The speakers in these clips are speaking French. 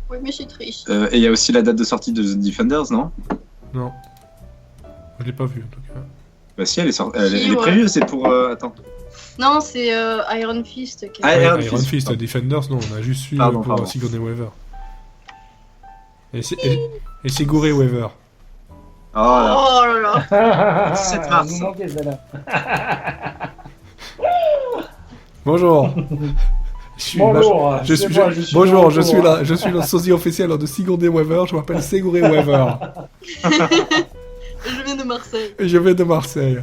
Oui, mais c'est triste. Et il y a aussi la date de sortie de The Defenders, non? Non. Je l'ai pas vu en tout cas. Bah si, elle est, elle Si, est ouais. prévue, c'est pour... Attends. Non, c'est Iron Fist. Qui est... Ah, Ouais, Iron Fist, pardon. Defenders, non, on a juste su Pardon. pour Sigourney Weaver. Et Sigourney Weaver. Oh là. Oh là là. 17 mars. Vous manquez, celle-là. Bonjour. Je Bonjour. suis bonjour, je suis le sosie officiel de Sigourney Weaver, je m'appelle Sigourney Weaver. Je viens de Marseille. Et je viens de Marseille.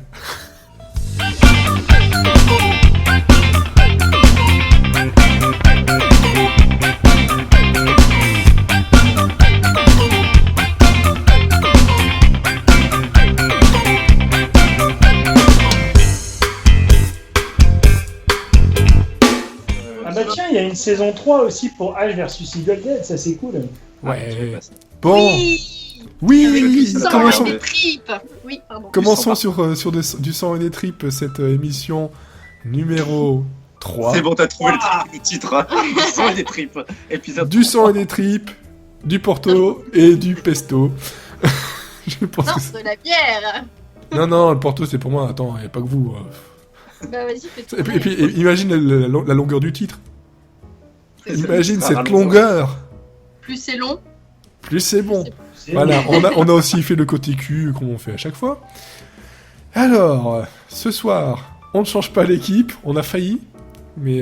Ah bah tiens, il y a une saison 3 aussi pour Ash versus Evil Dead, ça c'est cool. Ouais. Bon. Oui. Oui, Avec du sang commençons, et des tripes. Oui, pardon. commençons sur du sang et des tripes, cette émission numéro 3. C'est bon, t'as trouvé le titre. Hein. Du sang et des tripes. Épisode Du sang et des tripes, du porto et du pesto. Je pense Non, que de la bière. non, le porto c'est pour moi, attends, il n'y a pas que vous. Bah vas-y, fais tout. Et puis imagine la longueur du titre. C'est Imagine ça, cette rallonge. longueur. Plus c'est long, Plus c'est bon. C'est- Voilà, on a aussi fait le côté cul comme on fait à chaque fois. Alors, ce soir, on ne change pas l'équipe, on a failli, mais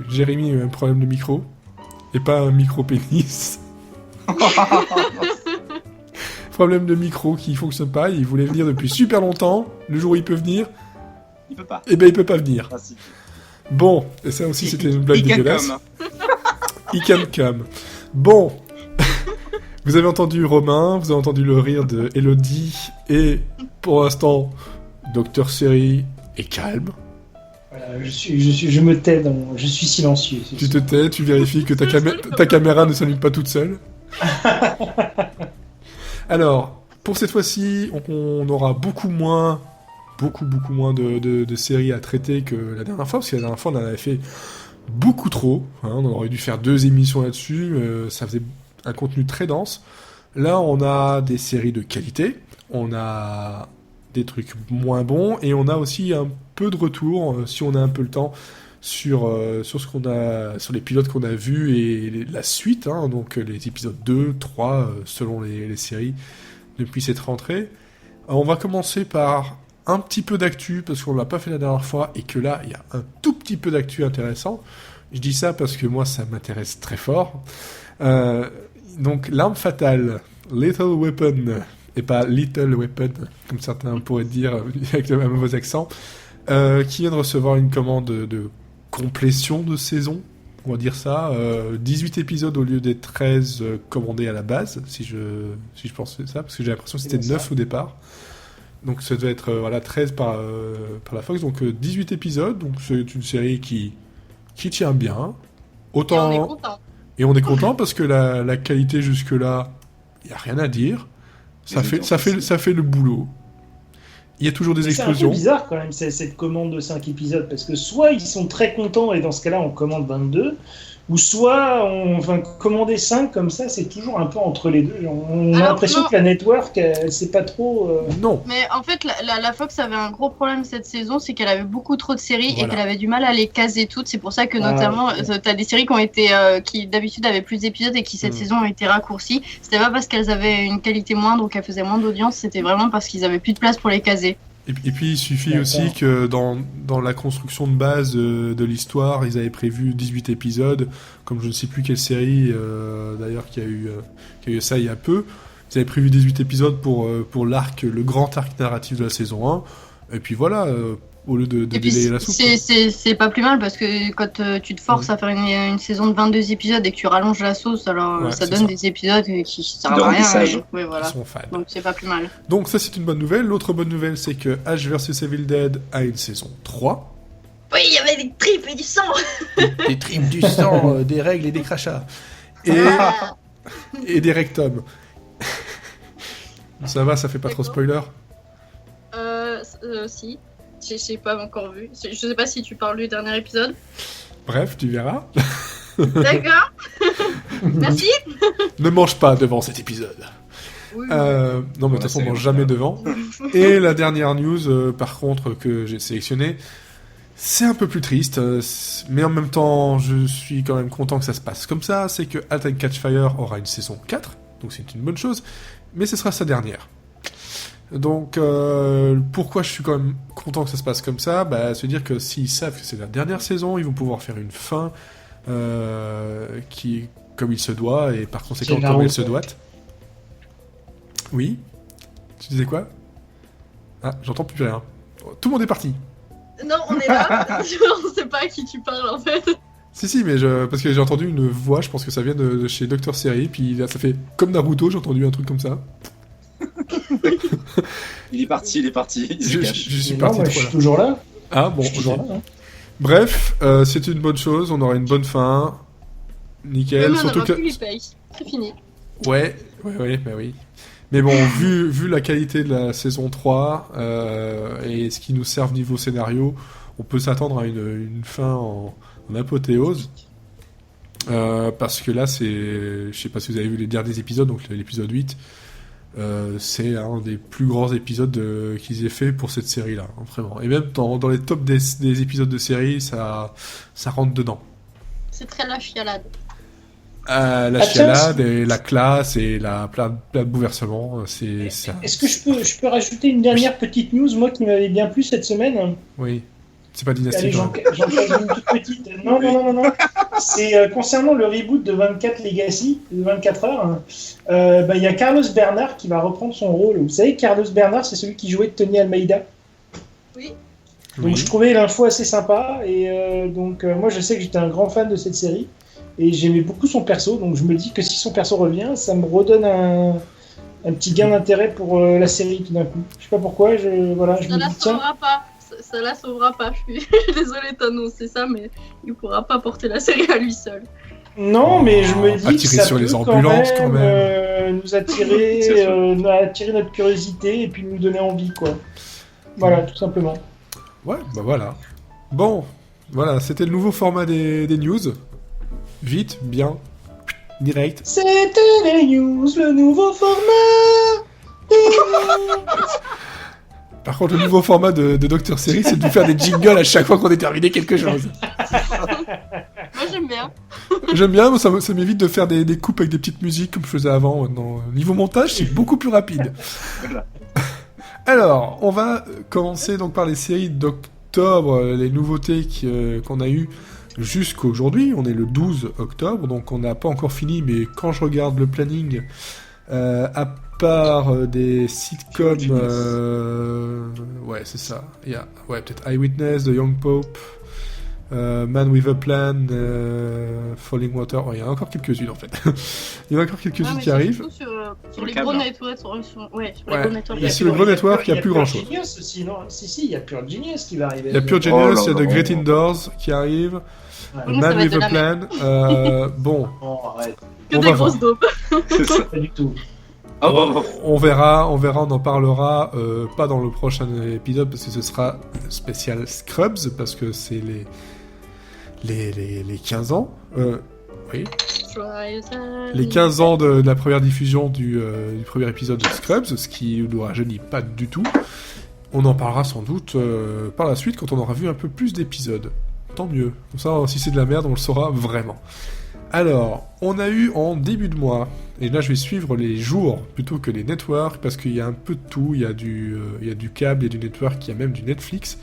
Jérémy a eu un problème de micro, et pas un micro-pénis. Problème de micro qui fonctionne pas, il voulait venir depuis super longtemps, le jour où il peut venir, Il peut pas. et ben il peut pas venir. Ah, si. Bon, et ça aussi c'était une blague Il can dégueulasse. come. He can come. Bon. Vous avez entendu Romain, vous avez entendu le rire de Elodie, et pour l'instant, Docteur Seri est calme. Voilà, je me tais, je suis silencieux. c'est Tu ça. te tais, tu vérifies que ta caméra ne s'allume pas toute seule. Alors, pour cette fois-ci, on aura beaucoup moins de séries à traiter que la dernière fois, parce que la dernière fois, on en avait fait beaucoup trop. Hein, on aurait dû faire 2 émissions là-dessus, ça faisait un contenu très dense. Là, on a des séries de qualité, on a des trucs moins bons, et on a aussi un peu de retour, si on a un peu le temps, sur ce qu'on a, sur les pilotes qu'on a vus et la suite, hein, donc les épisodes 2, 3, selon les séries, depuis cette rentrée. On va commencer par un petit peu d'actu, parce qu'on l'a pas fait la dernière fois, et que là, il y a un tout petit peu d'actu intéressant. Je dis ça parce que moi, ça m'intéresse très fort. Donc, L'Arme Fatale, Little Weapon, et pas Little Weapon, comme certains pourraient dire avec un mauvais accent, qui vient de recevoir une commande de complétion de saison, on va dire ça. 18 épisodes au lieu des 13 commandés à la base, si je pense ça, parce que j'ai l'impression que c'était 9 au départ. Donc ça devait être 13 par la Fox, donc 18 épisodes, donc c'est une série qui tient bien. Et Autant... on est content. Et on est content parce que la qualité jusque-là, il n'y a rien à dire. Ça fait le boulot. Il y a toujours des C'est un peu explosions. bizarre quand même cette commande de 5 épisodes, parce que soit ils sont très contents et dans ce cas-là on commande 22, ou soit commander 5 comme ça, c'est toujours un peu entre les deux. On a Alors, l'impression non. que la network, elle sait pas trop. Non. Mais en fait, la Fox avait un gros problème cette saison, c'est qu'elle avait beaucoup trop de séries Voilà. et qu'elle avait du mal à les caser toutes. C'est pour ça que Ah, notamment, ok. t'as des séries qui ont été, qui d'habitude avaient plus d'épisodes et qui cette saison ont été raccourcies. C'était pas parce qu'elles avaient une qualité moindre ou qu'elles faisaient moins d'audience, c'était vraiment parce qu'ils avaient plus de place pour les caser. Et puis il suffit D'accord. aussi que dans la construction de base de l'histoire, ils avaient prévu 18 épisodes, comme je ne sais plus quelle série d'ailleurs qui a eu ça il y a peu. Ils avaient prévu 18 épisodes pour le grand arc narratif de la saison 1. Et puis voilà, au lieu de Et puis délayer la soupe. quoi. c'est pas plus mal parce que quand tu te forces à faire une saison de 22 épisodes et que tu rallonges la sauce, alors Ouais, ça c'est donne ça. des épisodes qui servent De à rien. remplissage. Oui, voilà. Ils sont fans. Donc c'est pas plus mal. Donc ça c'est une bonne nouvelle. L'autre bonne nouvelle c'est que Ash vs Evil Dead a une saison 3. Oui, il y avait des tripes et du sang. Des tripes, du sang, des règles et des crachats. Et des rectums. Ça va, ça fait pas trop D'accord. spoiler. Si. J'ai pas encore vu. Je sais pas si tu parles du dernier épisode. Bref, tu verras. D'accord. Merci. Ne mange pas devant cet épisode. Oui. Non, mais de toute façon, on mange jamais devant. Et la dernière news, par contre, que j'ai sélectionnée, c'est un peu plus triste, mais en même temps, je suis quand même content que ça se passe comme ça. C'est que Halt and Catch Fire aura une saison 4, donc c'est une bonne chose, mais ce sera sa dernière. Donc, pourquoi je suis quand même content que ça se passe comme ça ? Bah, se dire que s'ils savent que c'est la dernière saison, ils vont pouvoir faire une fin qui, comme il se doit, et par conséquent, comme elle se doit. Oui ? Tu disais quoi ? Ah, j'entends plus rien. Tout le monde est parti. Non, on est là. On sait pas à qui tu parles en fait. Si, mais parce que j'ai entendu une voix, je pense que ça vient de chez Dr. Seri, puis là, ça fait comme Naruto, j'ai entendu un truc comme ça. Il est parti. Il se Je cache. suis Non, parti moi, de je suis là. toujours là. Ah, bon, Je suis toujours là. Hein. Bref, c'est une bonne chose, on aura une bonne fin. Nickel, Même on surtout n'aura que... plus les payes. C'est fini. Ouais, bah oui. Mais bon, vu la qualité de la saison 3 et ce qui nous sert niveau scénario, on peut s'attendre à une fin en apothéose. Parce que là, je sais pas si vous avez vu les derniers épisodes, donc l'épisode 8, c'est un des plus grands épisodes qu'ils aient fait pour cette série-là, hein, vraiment. Et même dans les tops des épisodes de série, ça rentre dedans. C'est très la chialade. La chialade et la classe et plein de bouleversements, c'est ça. Est-ce que je peux rajouter une dernière petite news, moi, qui m'avait bien plu cette semaine ? Oui, c'est pas Dynasty. Allez, j'en casse une toute petite. Non. C'est concernant le reboot de 24 Legacy, de 24 heures. Il y a Carlos Bernard qui va reprendre son rôle. Vous savez, Carlos Bernard, c'est celui qui jouait Tony Almeida. Oui. Donc je trouvais l'info assez sympa. Et moi, je sais que j'étais un grand fan de cette série. Et j'aimais beaucoup son perso. Donc je me dis que si son perso revient, ça me redonne un petit gain d'intérêt pour la série tout d'un coup. Je sais pas pourquoi. Je Ça me la dis tiens. sauvera pas. Ça la sauvera pas. Je suis désolée de t'annoncer ça, mais il pourra pas porter la série à lui seul. Non, mais je me dis que Attirer ça sur peut les ambulances, quand nous attirer, attirer notre curiosité et puis nous donner envie, quoi. Voilà, tout simplement. Ouais, bah voilà. Bon, voilà, c'était le nouveau format des news. Vite, bien, direct. C'était les news, le nouveau format des news. Par contre, le nouveau format de Dr. Seri, c'est de nous faire des jingles à chaque fois qu'on ait terminé quelque chose. Moi j'aime bien. J'aime bien, moi, ça m'évite de faire des coupes avec des petites musiques comme je faisais avant. Maintenant, niveau montage, c'est beaucoup plus rapide. Alors, on va commencer donc par les séries d'octobre, les nouveautés qu'on a eues jusqu'à aujourd'hui. On est le 12 octobre, donc on n'a pas encore fini, mais quand je regarde le planning, à part des sitcoms, ouais, c'est ça. Il y a peut-être Eyewitness, The Young Pope, Man with a Plan, Falling Water. Ouais, il y en a encore quelques-unes en fait. Il y en a encore quelques-unes qui arrivent. Sur les gros networks, sur les gros networks. Et sur le gros network, il n'y a plus grand-chose. Il y a Pure Genius aussi, non ? Si, il y a Pure Genius qui va arriver. Il y a Pure Genius, il y a The Great Indoors qui arrive, Ouais. Man with a Plan. Bon, Non, arrête. Que on des va grosses dopes. C'est ça. Pas du tout. on verra, on en parlera pas dans le prochain épisode parce que ce sera spécial Scrubs parce que c'est les 15 ans. Oui. Les 15 ans de la première diffusion du premier épisode de Scrubs, ce qui ne nous rajeunit pas du tout. On en parlera sans doute par la suite quand on aura vu un peu plus d'épisodes. Tant mieux. Comme ça, si c'est de la merde, on le saura vraiment. Alors, on a eu en début de mois, et là je vais suivre les jours plutôt que les networks, parce qu'il y a un peu de tout, il y a du câble, il y a du network, il y a même du Netflix.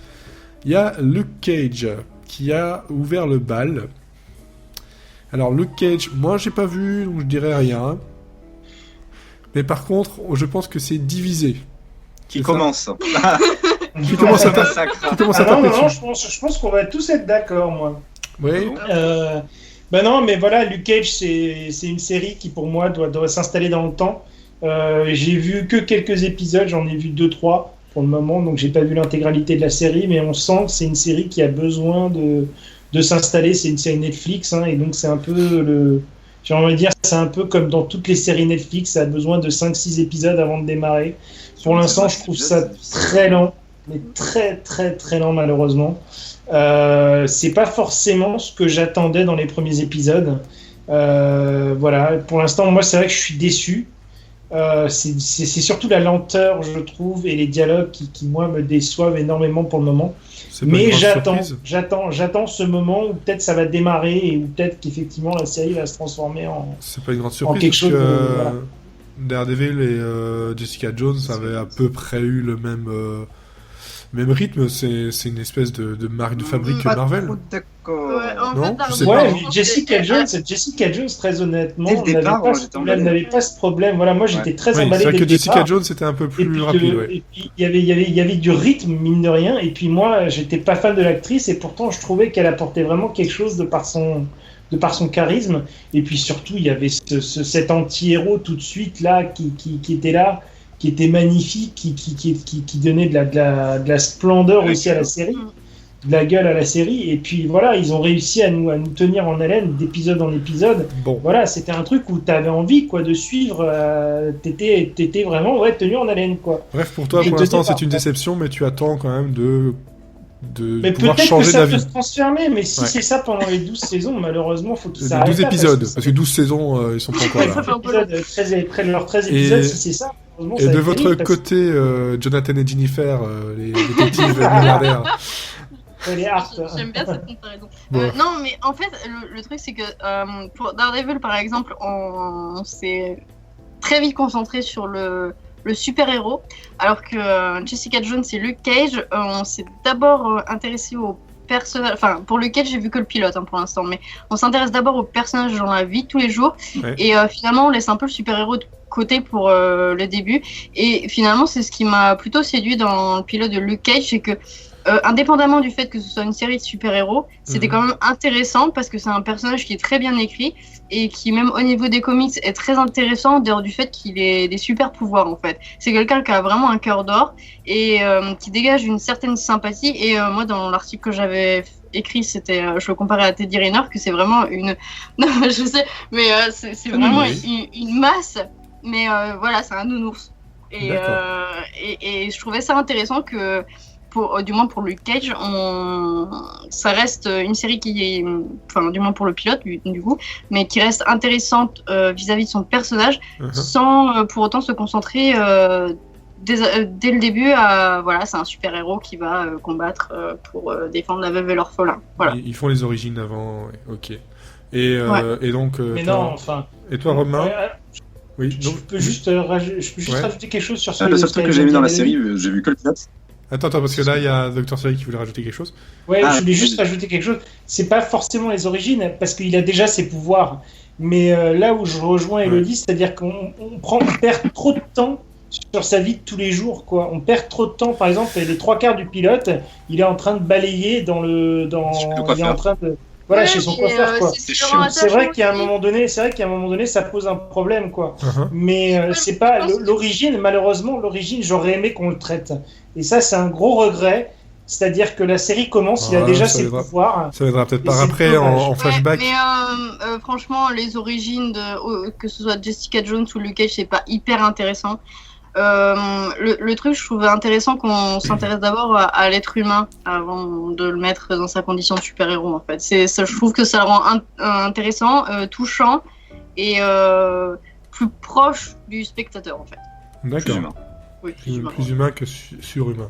Il y a Luke Cage qui a ouvert le bal. Alors Luke Cage, moi j'ai pas vu, donc je dirais rien. Mais par contre, je pense que c'est divisé. Qui commence. Qui commence à taper Non, dessus. je pense qu'on va tous être d'accord, moi. Oui. Non, mais voilà, Luke Cage, c'est une série qui, pour moi, doit s'installer dans le temps. J'ai vu que quelques épisodes, j'en ai vu 2-3 pour le moment, donc j'ai pas vu l'intégralité de la série, mais on sent que c'est une série qui a besoin de s'installer. C'est une série Netflix, hein, et donc c'est un peu j'ai envie de dire, c'est un peu comme dans toutes les séries Netflix, ça a besoin de 5-6 épisodes avant de démarrer. Pour l'instant, je trouve ça très lent, mais très très très lent malheureusement. C'est pas forcément ce que j'attendais dans les premiers épisodes, Voilà, pour l'instant, moi, c'est vrai que je suis déçu. C'est surtout la lenteur, je trouve, et les dialogues qui, moi, me déçoivent énormément pour le moment. C'est pas une Mais grande surprise. j'attends ce moment où peut-être ça va démarrer et où peut-être qu'effectivement la série va se transformer en... C'est pas une grande surprise quelque parce chose que de- voilà. Daredevil et Jessica Jones avaient à peu près eu le même rythme. C'est une espèce de marque de fabrique Pas Marvel. trop d'accord. Ouais, en Non, fait, je Daredevil, sais pas. Ouais, pas. mais Jessica Jones, très honnêtement, Dès le départ, moi, j'étais emballé. n'avait pas ce problème. Voilà, moi j'étais très Oui, c'est emballé vrai dès que le Jessica départ. Jones c'était un peu Et plus puis, rapide, ouais. et puis, il y avait du rythme, mine de rien. Et puis moi, j'étais pas fan de l'actrice et pourtant je trouvais qu'elle apportait vraiment quelque chose de par son charisme. Et puis surtout, il y avait cet anti-héros tout de suite là qui était là, qui était magnifique, qui donnait de la splendeur aussi à la série, de la gueule à la série. Et puis voilà, ils ont réussi à nous tenir en haleine d'épisode en épisode. Bon, Voilà, c'était un truc où t'avais envie quoi de suivre. T'étais vraiment tenu en haleine quoi. bref, pour toi, Et pour de l'instant, départ, c'est une déception, mais tu attends quand même de Mais pouvoir peut-être que changer ça peut d'avis. se transformer, mais si Ouais. c'est ça pendant les 12 saisons, malheureusement, faut qu'ils Les s'arrêtent 12 là, épisodes, parce parce que 12 saisons, ils sont pas encore Ouais, là. Ça fait un peu près de leurs 13 Et- épisodes, si c'est ça, malheureusement, Et ça va de être votre terrible, parce côté, Jonathan et Jennifer, les détectives milliardaires. que les Hart, J'aime bien cette comparaison. Bon. Non, mais en fait, le truc, c'est que pour Daredevil, par exemple, on s'est très vite concentré sur le super-héros, alors que Jessica Jones et Luke Cage, on s'est d'abord intéressé au personnage. Enfin, pour Luke Cage, j'ai vu que le pilote pour l'instant, mais on s'intéresse d'abord au personnage dans la vie de tous les jours, Ouais. et finalement, on laisse un peu le super-héros de côté pour le début. Et finalement, c'est ce qui m'a plutôt séduit dans le pilote de Luke Cage, c'est que indépendamment du fait que ce soit une série de super-héros, c'était quand même intéressant parce que c'est un personnage qui est très bien écrit et qui, même au niveau des comics, est très intéressant en dehors du fait qu'il ait des super pouvoirs en fait. C'est quelqu'un qui a vraiment un cœur d'or et qui dégage une certaine sympathie. Et moi, dans l'article que j'avais écrit, c'était, je le comparais à Teddy Riner, que c'est vraiment une. Non, je sais, mais c'est vraiment une masse. Mais voilà, c'est un nounours. Et, et je trouvais ça intéressant que. Du moins pour Luke Cage, ça reste une série qui est, enfin du moins pour le pilote du coup, mais qui reste intéressante vis-à-vis de son personnage, sans pour autant se concentrer dès le début à voilà, c'est un super héros qui va combattre pour défendre la veuve et l'orphelin. Voilà. Ils font les origines avant, ouais, ok. Et donc. Mais toi- non, enfin. Et toi, Romain? Oui. Je donc- peux juste rajouter quelque chose sur ce Le seul truc que j'ai vu dans la série, j'ai vu que le pilote. Attends, parce que là, il y a Dr. Slade qui voulait rajouter quelque chose. Ouais, Ah, je voulais juste rajouter quelque chose. C'est pas forcément les origines, parce qu'il a déjà ses pouvoirs. Mais là où je rejoins Elodie, c'est-à-dire qu'on perd trop de temps sur sa vie de tous les jours, quoi. On perd trop de temps. Par exemple, les 3/4 du pilote, il est en train de balayer il est en train de Ouais, chez son mais, coiffeur, quoi. c'est super chiant. C'est vrai attachant qu'à un aussi. moment donné, ça pose un problème, quoi. Uh-huh. Mais Ouais, c'est je pas pense que- l'origine. Malheureusement, l'origine, j'aurais aimé qu'on le traite. Et ça, c'est un gros regret. C'est-à-dire que la série commence, il a Ah, déjà ça ses viendra. pouvoirs. Ça viendra peut-être Et par c'est après dommage. en flashback. Ouais, mais franchement, les origines que ce soit Jessica Jones ou Luke Cage, c'est pas hyper intéressant. Le truc, je trouvais intéressant qu'on s'intéresse d'abord à l'être humain avant de le mettre dans sa condition de super-héros, en fait. Ça, je trouve que ça le rend intéressant, touchant et plus proche du spectateur, en fait. D'accord. humain. Oui, plus humain. Plus humain que surhumain.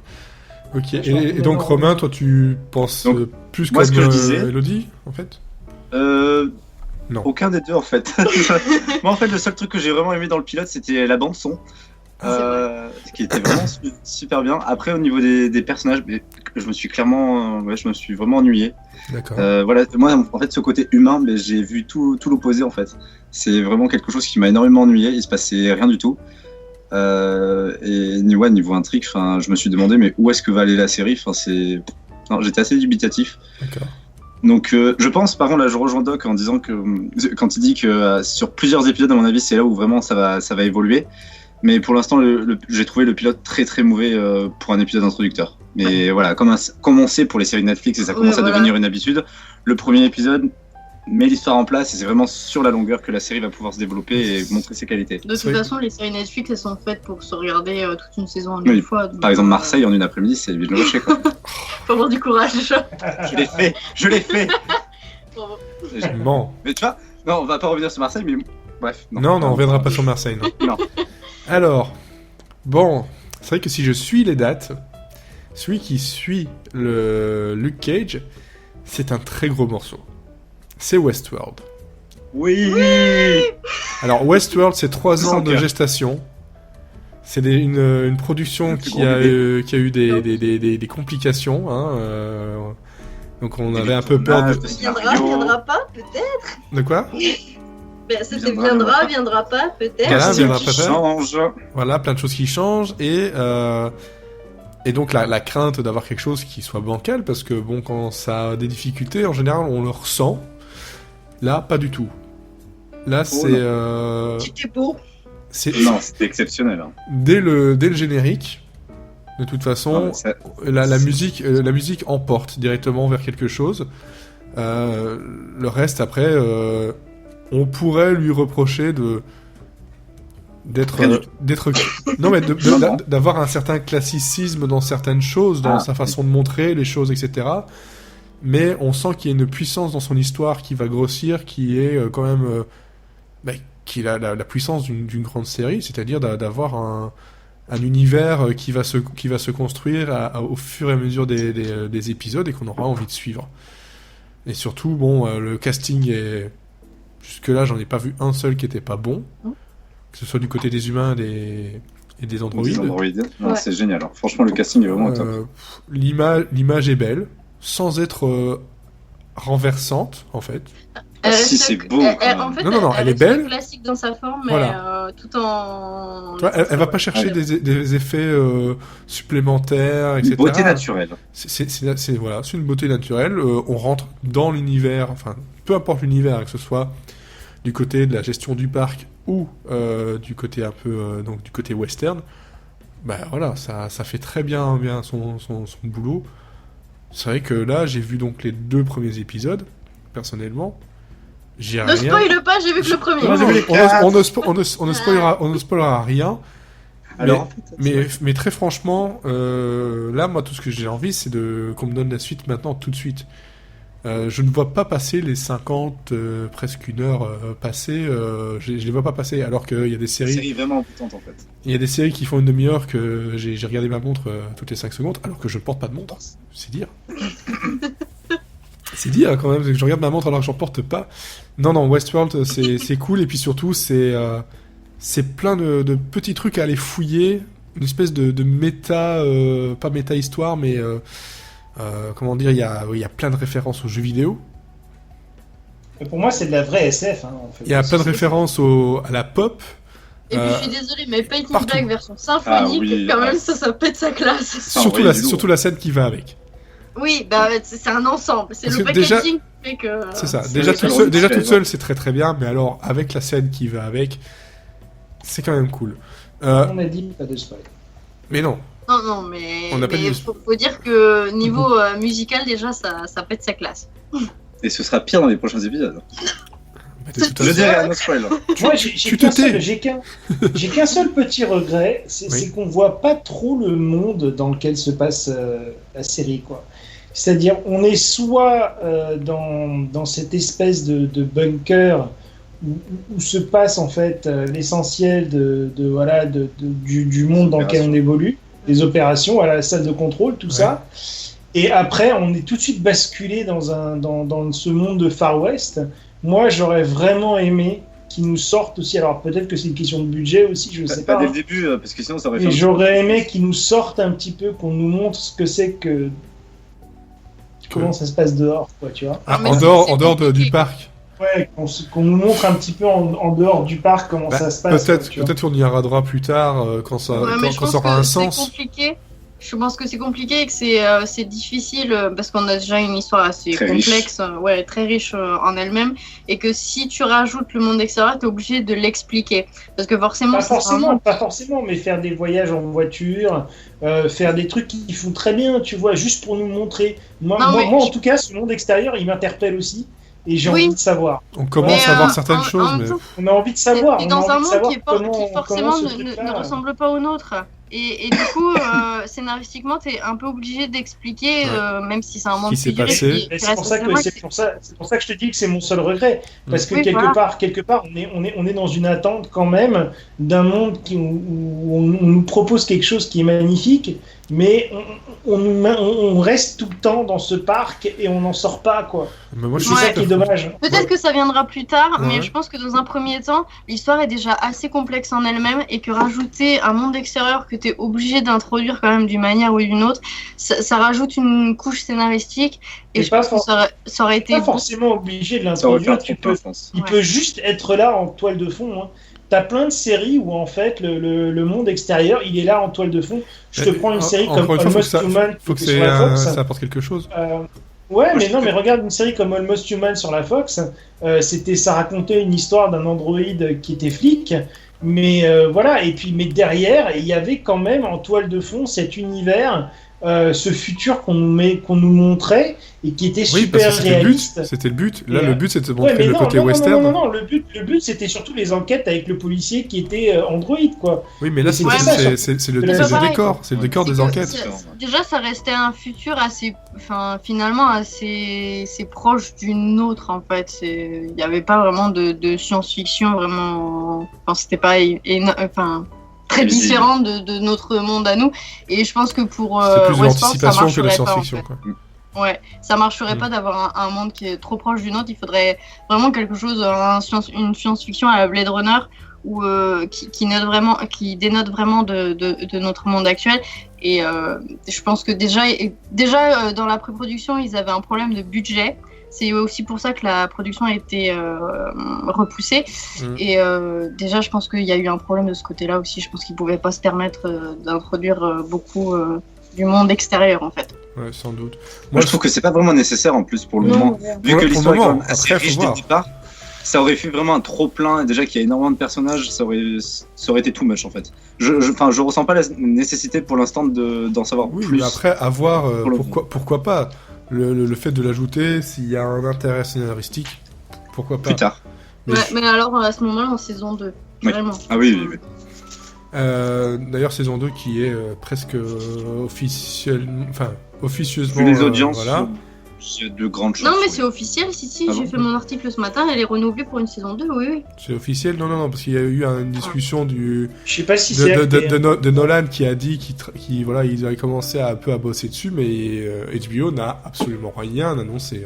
Ok. Franchement, Et donc, non. Romain, toi, tu penses Donc, plus moi, comme ce que je disais- Elodie, en fait? Non. Aucun des deux en fait. Moi en fait le seul truc que j'ai vraiment aimé dans le pilote c'était la bande son. Qui était vraiment super bien. Après au niveau des personnages, je me suis vraiment ennuyé. D'accord. Voilà, moi en fait ce côté humain, j'ai vu tout l'opposé en fait. C'est vraiment quelque chose qui m'a énormément ennuyé. Il se passait rien du tout. Et niveau intrigue, je me suis demandé mais où est-ce que va aller la série. Non, j'étais assez dubitatif. D'accord. Donc je pense, par contre là je rejoins Doc en disant que quand il dit que sur plusieurs épisodes à mon avis c'est là où vraiment ça va évoluer. Mais pour l'instant j'ai trouvé le pilote très très mauvais pour un épisode introducteur. Mais voilà, comme on sait pour les séries Netflix et ça commence à devenir une habitude, le premier épisode met l'histoire en place et c'est vraiment sur la longueur que la série va pouvoir se développer et montrer ses qualités. De toute C'est vrai façon, les séries Netflix, elles sont faites pour se regarder toute une saison en Oui. une fois. Donc, Par exemple Marseille en une après-midi c'est vite le rocher quoi. faut avoir du courage déjà. Je l'ai fait. Bravo. Bon. Mais tu vois, Non, on va pas revenir sur Marseille, mais bref. Non, on reviendra pas sur Marseille, non. Non. Alors, bon, c'est vrai que si je suis les dates, celui qui suit le Luke Cage, c'est un très gros morceau. C'est Westworld. Oui. Alors, Westworld, c'est 3 Sans ans de cœur. gestation. C'est une production Le plus qui gros a, bébé. qui a eu des complications. Hein, donc on avait un peu peur de... Viendra pas, peut-être. De quoi? C'était Viendra, viendra pas, peut-être. Voilà, C'est viendra qui peut-être. change. Voilà, plein de choses qui changent et donc la crainte d'avoir quelque chose qui soit bancal, parce que bon, quand ça a des difficultés, en général, on le ressent. Là, pas du tout. Là, C'était beau. c'est Non, c'était exceptionnel. Hein. dès le générique. De toute façon, la musique emporte directement vers quelque chose. Le reste, après, on pourrait lui reprocher d'être non mais d'avoir un certain classicisme dans certaines choses, dans sa façon de montrer les choses, etc. Mais on sent qu'il y a une puissance dans son histoire qui va grossir, qui est quand même qui est la puissance d'une grande série, c'est-à-dire d'avoir un univers qui va se construire au fur et à mesure des épisodes et qu'on aura envie de suivre. Et surtout, bon, le casting est... Jusque-là, j'en ai pas vu un seul qui était pas bon. Que ce soit du côté des humains et des androïdes. Non, c'est génial. Alors, franchement, le casting est vraiment top. L'image est belle, sans être renversante, en fait. Si, c'est beau. En fait, non, elle est belle. Classique dans sa forme, mais Voilà. tout en... Tu vois, elle va pas chercher des effets supplémentaires, etc. Une beauté naturelle. C'est une beauté naturelle. On rentre dans l'univers, enfin, peu importe l'univers, que ce soit du côté de la gestion du parc ou du côté un peu donc du côté western. Bah voilà, ça fait très bien son boulot. C'est vrai que là, j'ai vu donc les 2 premiers épisodes, personnellement. Ne spoil pas, j'ai vu que le premier. On ne spoilera rien. Alors, mais très franchement, là, moi, tout ce que j'ai envie, c'est qu'on me donne la suite maintenant, tout de suite. Je ne vois pas passer les 50, presque 1 heure passées. Je les vois pas passer, alors qu'il y a des séries... série vraiment importante, en fait. Il y a des séries qui font 1 demi-heure que j'ai regardé ma montre toutes les 5 secondes, alors que je ne porte pas de montre. C'est dire. C'est dire quand même, que je regarde ma montre alors que j'en porte pas. Non, Westworld, c'est cool, et puis surtout, c'est plein de petits trucs à aller fouiller, une espèce de méta, pas méta-histoire, mais comment dire, il y a plein de références aux jeux vidéo. Et pour moi, c'est de la vraie SF. Hein, en fait. Il y a plein de références à la pop. Et puis je suis désolée, mais Painting partout. Black version symphonique, oui, quand même, ça pète sa classe. Surtout la scène qui va avec. Oui, bah c'est un ensemble, c'est Parce le que déjà- packaging qui fait que... C'est ça. c'est Déjà vrai, toute seule, c'est très très bien, mais alors avec la scène qui va avec, c'est quand même cool. On a dit pas de spoil. Mais non. Non, mais On n'a pas dit- faut dire que niveau musical, déjà, ça pète sa classe. Et ce sera pire dans les prochains épisodes. Bah, de toute Je façon- dirais, no spoil. Moi, tu j'ai te qu'un tais. seul, j'ai qu'un seul petit regret, c'est Oui. qu'on voit pas trop le monde dans lequel se passe la série, quoi. C'est-à-dire, on est soit dans cette espèce de bunker où se passe en fait l'essentiel du monde dans lequel on évolue, les opérations, à la salle de contrôle, tout ça. Et après, on est tout de suite basculé dans ce monde de Far West. Moi, j'aurais vraiment aimé qu'ils nous sortent aussi. Alors peut-être que c'est une question de budget aussi, je sais Pas pas. dès hein. le début, parce que sinon ça aurait fait. Et j'aurais aimé qu'ils nous sortent un petit peu, qu'on nous montre ce que c'est que comment ça se passe dehors, quoi, tu vois. Ah, mais en c'est dehors du compliqué. parc. Ouais, qu'on nous montre un petit peu en dehors du parc comment Bah, ça se passe. quoi, tu vois. peut-être qu'on y regardera plus tard quand ça Ouais, mais je quand pense ça aura que un c'est sens. compliqué. Je pense que c'est compliqué et que c'est difficile parce qu'on a déjà une histoire assez Très complexe, très riche en elle-même, et que si tu rajoutes le monde extérieur, t'es obligé de l'expliquer parce que forcément, Pas forcément, mais faire des voyages en voiture, faire des trucs qui font très bien, tu vois, juste pour nous montrer. Moi, en tout cas, ce monde extérieur, il m'interpelle aussi, et j'ai Oui. envie de savoir. On commence à voir certaines choses, mais temps, On a envie de savoir. t'es on a dans envie un de monde savoir qui comment forcément ce ne truc-là- ressemble pas au nôtre. Et du coup, scénaristiquement, t'es un peu obligé d'expliquer, même si c'est un monde Qui s'est figuré, passé. C'est pour ça que je te dis que c'est mon seul regret. Parce que quelque part, on est dans une attente quand même d'un monde où on nous propose quelque chose qui est magnifique, mais on reste tout le temps dans ce parc et on n'en sort pas, quoi. Mais moi, C'est ça qui est dommage. Peut-être que ça viendra plus tard, Ouais. mais je pense que dans un premier temps, l'histoire est déjà assez complexe en elle-même et que rajouter un monde extérieur que tu es obligé d'introduire quand même d'une manière ou d'une autre, ça rajoute une couche scénaristique et Et je pense que ça aurait été... Pas forcément obligé de Ça aurait fait un l'introduire. trop plein, je pense. Il peut juste être là en toile de fond. Hein. T'as plein de séries où en fait le monde extérieur il est là en toile de fond. Je te prends une série comme Almost Human faut que sur la Fox. ça apporte quelque chose. Mais regarde une série comme Almost Human sur la Fox. Ça racontait une histoire d'un androïde qui était flic. Mais voilà, mais derrière, il y avait quand même en toile de fond cet univers, ce futur qu'on nous montrait et qui était super réaliste. C'était le but. Là, le but, c'était de montrer le côté western. Non, le but, c'était surtout les enquêtes avec le policier qui était androïde, quoi. Oui, mais là, c'est le décor. C'est le décor des enquêtes. Déjà, ça restait un futur finalement assez proche du nôtre, en fait. Il n'y avait pas vraiment de science-fiction, vraiment... Enfin, c'était pas... très différent de notre monde à nous, et je pense que pour c'est plus de Westworld, l'anticipation que de la science-fiction, pas, en fait. Ouais, ça marcherait pas d'avoir un monde qui est trop proche du nôtre. Il faudrait vraiment quelque chose, une science-fiction à la Blade Runner, ou qui dénote vraiment de notre monde actuel. Et je pense que déjà dans la pré-production, ils avaient un problème de budget. C'est aussi pour ça que la production a été repoussée. Et déjà, je pense qu'il y a eu un problème de ce côté-là aussi. Je pense qu'ils ne pouvaient pas se permettre d'introduire beaucoup du monde extérieur, en fait. Ouais, sans doute. Moi, je trouve que c'est pas vraiment nécessaire en plus pour le moment. Vu que l'histoire est quand même assez riche dès le départ, ça aurait fait vraiment un trop-plein. Et déjà qu'il y a énormément de personnages, ça aurait été too much en fait. Je ressens pas la nécessité pour l'instant d'en savoir plus. Oui, mais après, à voir, pourquoi pas. Le fait de l'ajouter, s'il y a un intérêt scénaristique, pourquoi pas. Plus tard. Mais alors, à ce moment-là, en saison 2, vraiment. Ah oui. D'ailleurs, saison 2 qui est presque officieusement... Vu les audiences, voilà. Il y a de grandes chances. Non, mais c'est officiel, si, j'ai fait mon article ce matin, elle est renouvelée pour une saison 2, oui. C'est officiel? Non, parce qu'il y a eu une discussion Je sais pas si de Nolan qui a dit qu'ils avaient commencé un peu à bosser dessus, mais HBO n'a absolument rien annoncé.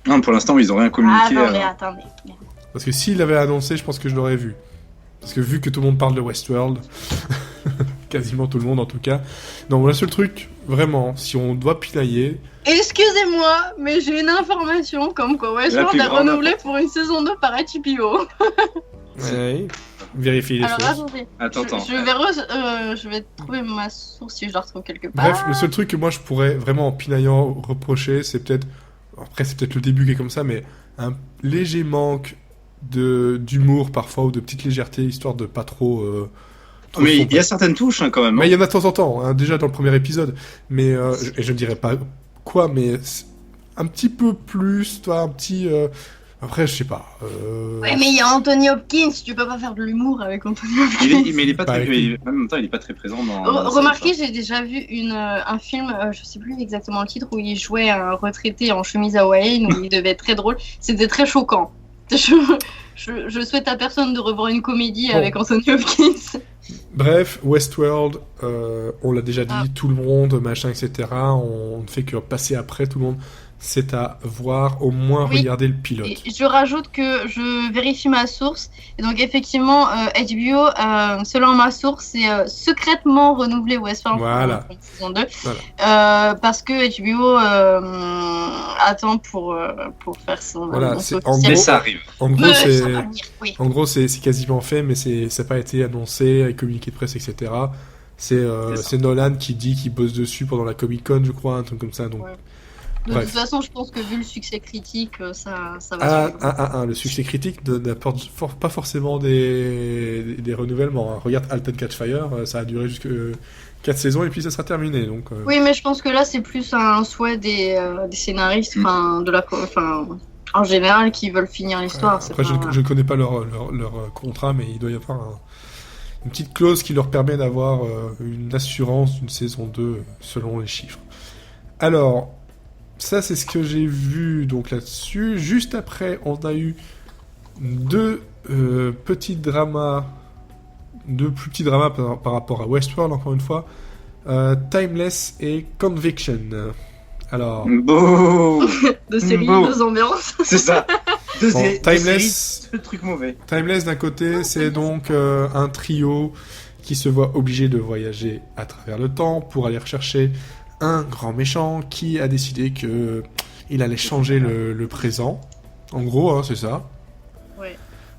Non, pour l'instant, ils ont rien communiqué. Attendez. Parce que s'il l'avait annoncé, je pense que je l'aurais vu. Parce que vu que tout le monde parle de Westworld, quasiment tout le monde en tout cas. Non, le seul truc, vraiment, si on doit pinailler... Excusez-moi, mais j'ai une information comme quoi Westworld est renouvelé pour une saison 2 par HBO. Ouais, vérifiez les sources. Attends. Je vais trouver ma source si je la retrouve quelque part. Bref, le seul truc que moi je pourrais vraiment en pinaillant reprocher, c'est peut-être... Après, c'est peut-être le début qui est comme ça, mais un léger manque d'humour parfois, ou de petite légèreté, histoire de pas trop... mais il y a certaines touches quand même. Mais il y en a de temps en temps, déjà dans le premier épisode. Mais je ne dirais pas quoi, mais un petit peu plus, toi, un petit... Après, je sais pas. Ouais, mais il y a Anthony Hopkins, tu peux pas faire de l'humour avec Anthony Hopkins. Mais il est pas très... En même temps, il est pas très présent dans... Remarquez, j'ai déjà vu un film, je sais plus exactement le titre, où il jouait un retraité en chemise hawaïenne, où il devait être très drôle. C'était très choquant. Je souhaite à personne de revoir une comédie avec Anthony Hopkins. Bref, Westworld, on l'a déjà dit, tout le monde, machin, etc. On ne fait que passer après tout le monde. C'est à voir, au moins regarder le pilote. Et je rajoute que je vérifie ma source. Et donc effectivement, HBO, selon ma source, c'est secrètement renouvelé Westworld pour une saison 2. Voilà. Parce que HBO attend pour faire son... Voilà, mais ça arrive. En gros, c'est quasiment fait, mais ça n'a pas été annoncé avec communiqué de presse, etc. C'est Nolan qui dit qu'il bosse dessus pendant la Comic-Con, je crois, un truc comme ça. Donc... Ouais. De toute façon, je pense que vu le succès critique, ça va le succès critique n'apporte pas forcément des renouvellements. Regarde Halt and Catch Fire, ça a duré jusque 4 saisons et puis ça sera terminé. Donc, Oui, mais je pense que là, c'est plus un souhait des scénaristes, en général, qui veulent finir l'histoire. Après, je ne connais pas leur contrat, mais il doit y avoir une petite clause qui leur permet d'avoir une assurance d'une saison 2 selon les chiffres. Alors, ça c'est ce que j'ai vu donc là-dessus. Juste après, on a eu deux plus petits dramas par rapport à Westworld, encore une fois. Timeless et Conviction. Alors... Beau. Deux séries, Beau. deux ambiances. C'est ça. Timeless, le truc mauvais. Timeless d'un côté, c'est donc un trio qui se voit obligé de voyager à travers le temps pour aller rechercher un grand méchant qui a décidé que il allait changer le présent. En gros, hein, c'est ça. Ouais.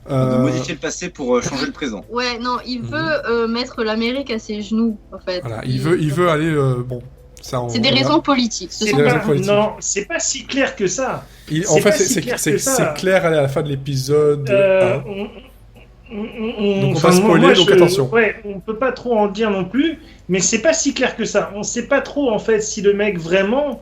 De modifier le passé pour changer le présent. Ouais, non, il veut mettre l'Amérique à ses genoux, en fait. Voilà, il veut aller... bon, ça, C'est des raisons politiques. Ce C'est sont des pas- raisons politiques. Non, c'est pas si clair que ça. En C'est fait, pas si clair que ça. c'est clair à la fin de l'épisode 1. Donc on va enfin, spoiler, moi, donc attention. Ouais, on peut pas trop en dire non plus, mais c'est pas si clair que ça. On sait pas trop en fait si le mec vraiment,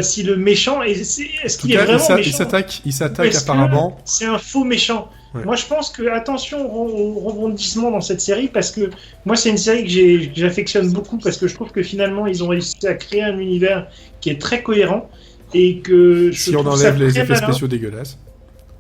si le méchant, est-ce En tout qu'il est cas, vraiment il méchant s'attaque ou est-ce que apparemment. c'est un faux méchant. Ouais. Moi, je pense que attention au rebondissement dans cette série parce que moi, c'est une série que j'affectionne beaucoup parce que je trouve que finalement, ils ont réussi à créer un univers qui est très cohérent et que je Si on trouve ça enlève les très effets malin. spéciaux dégueulasses.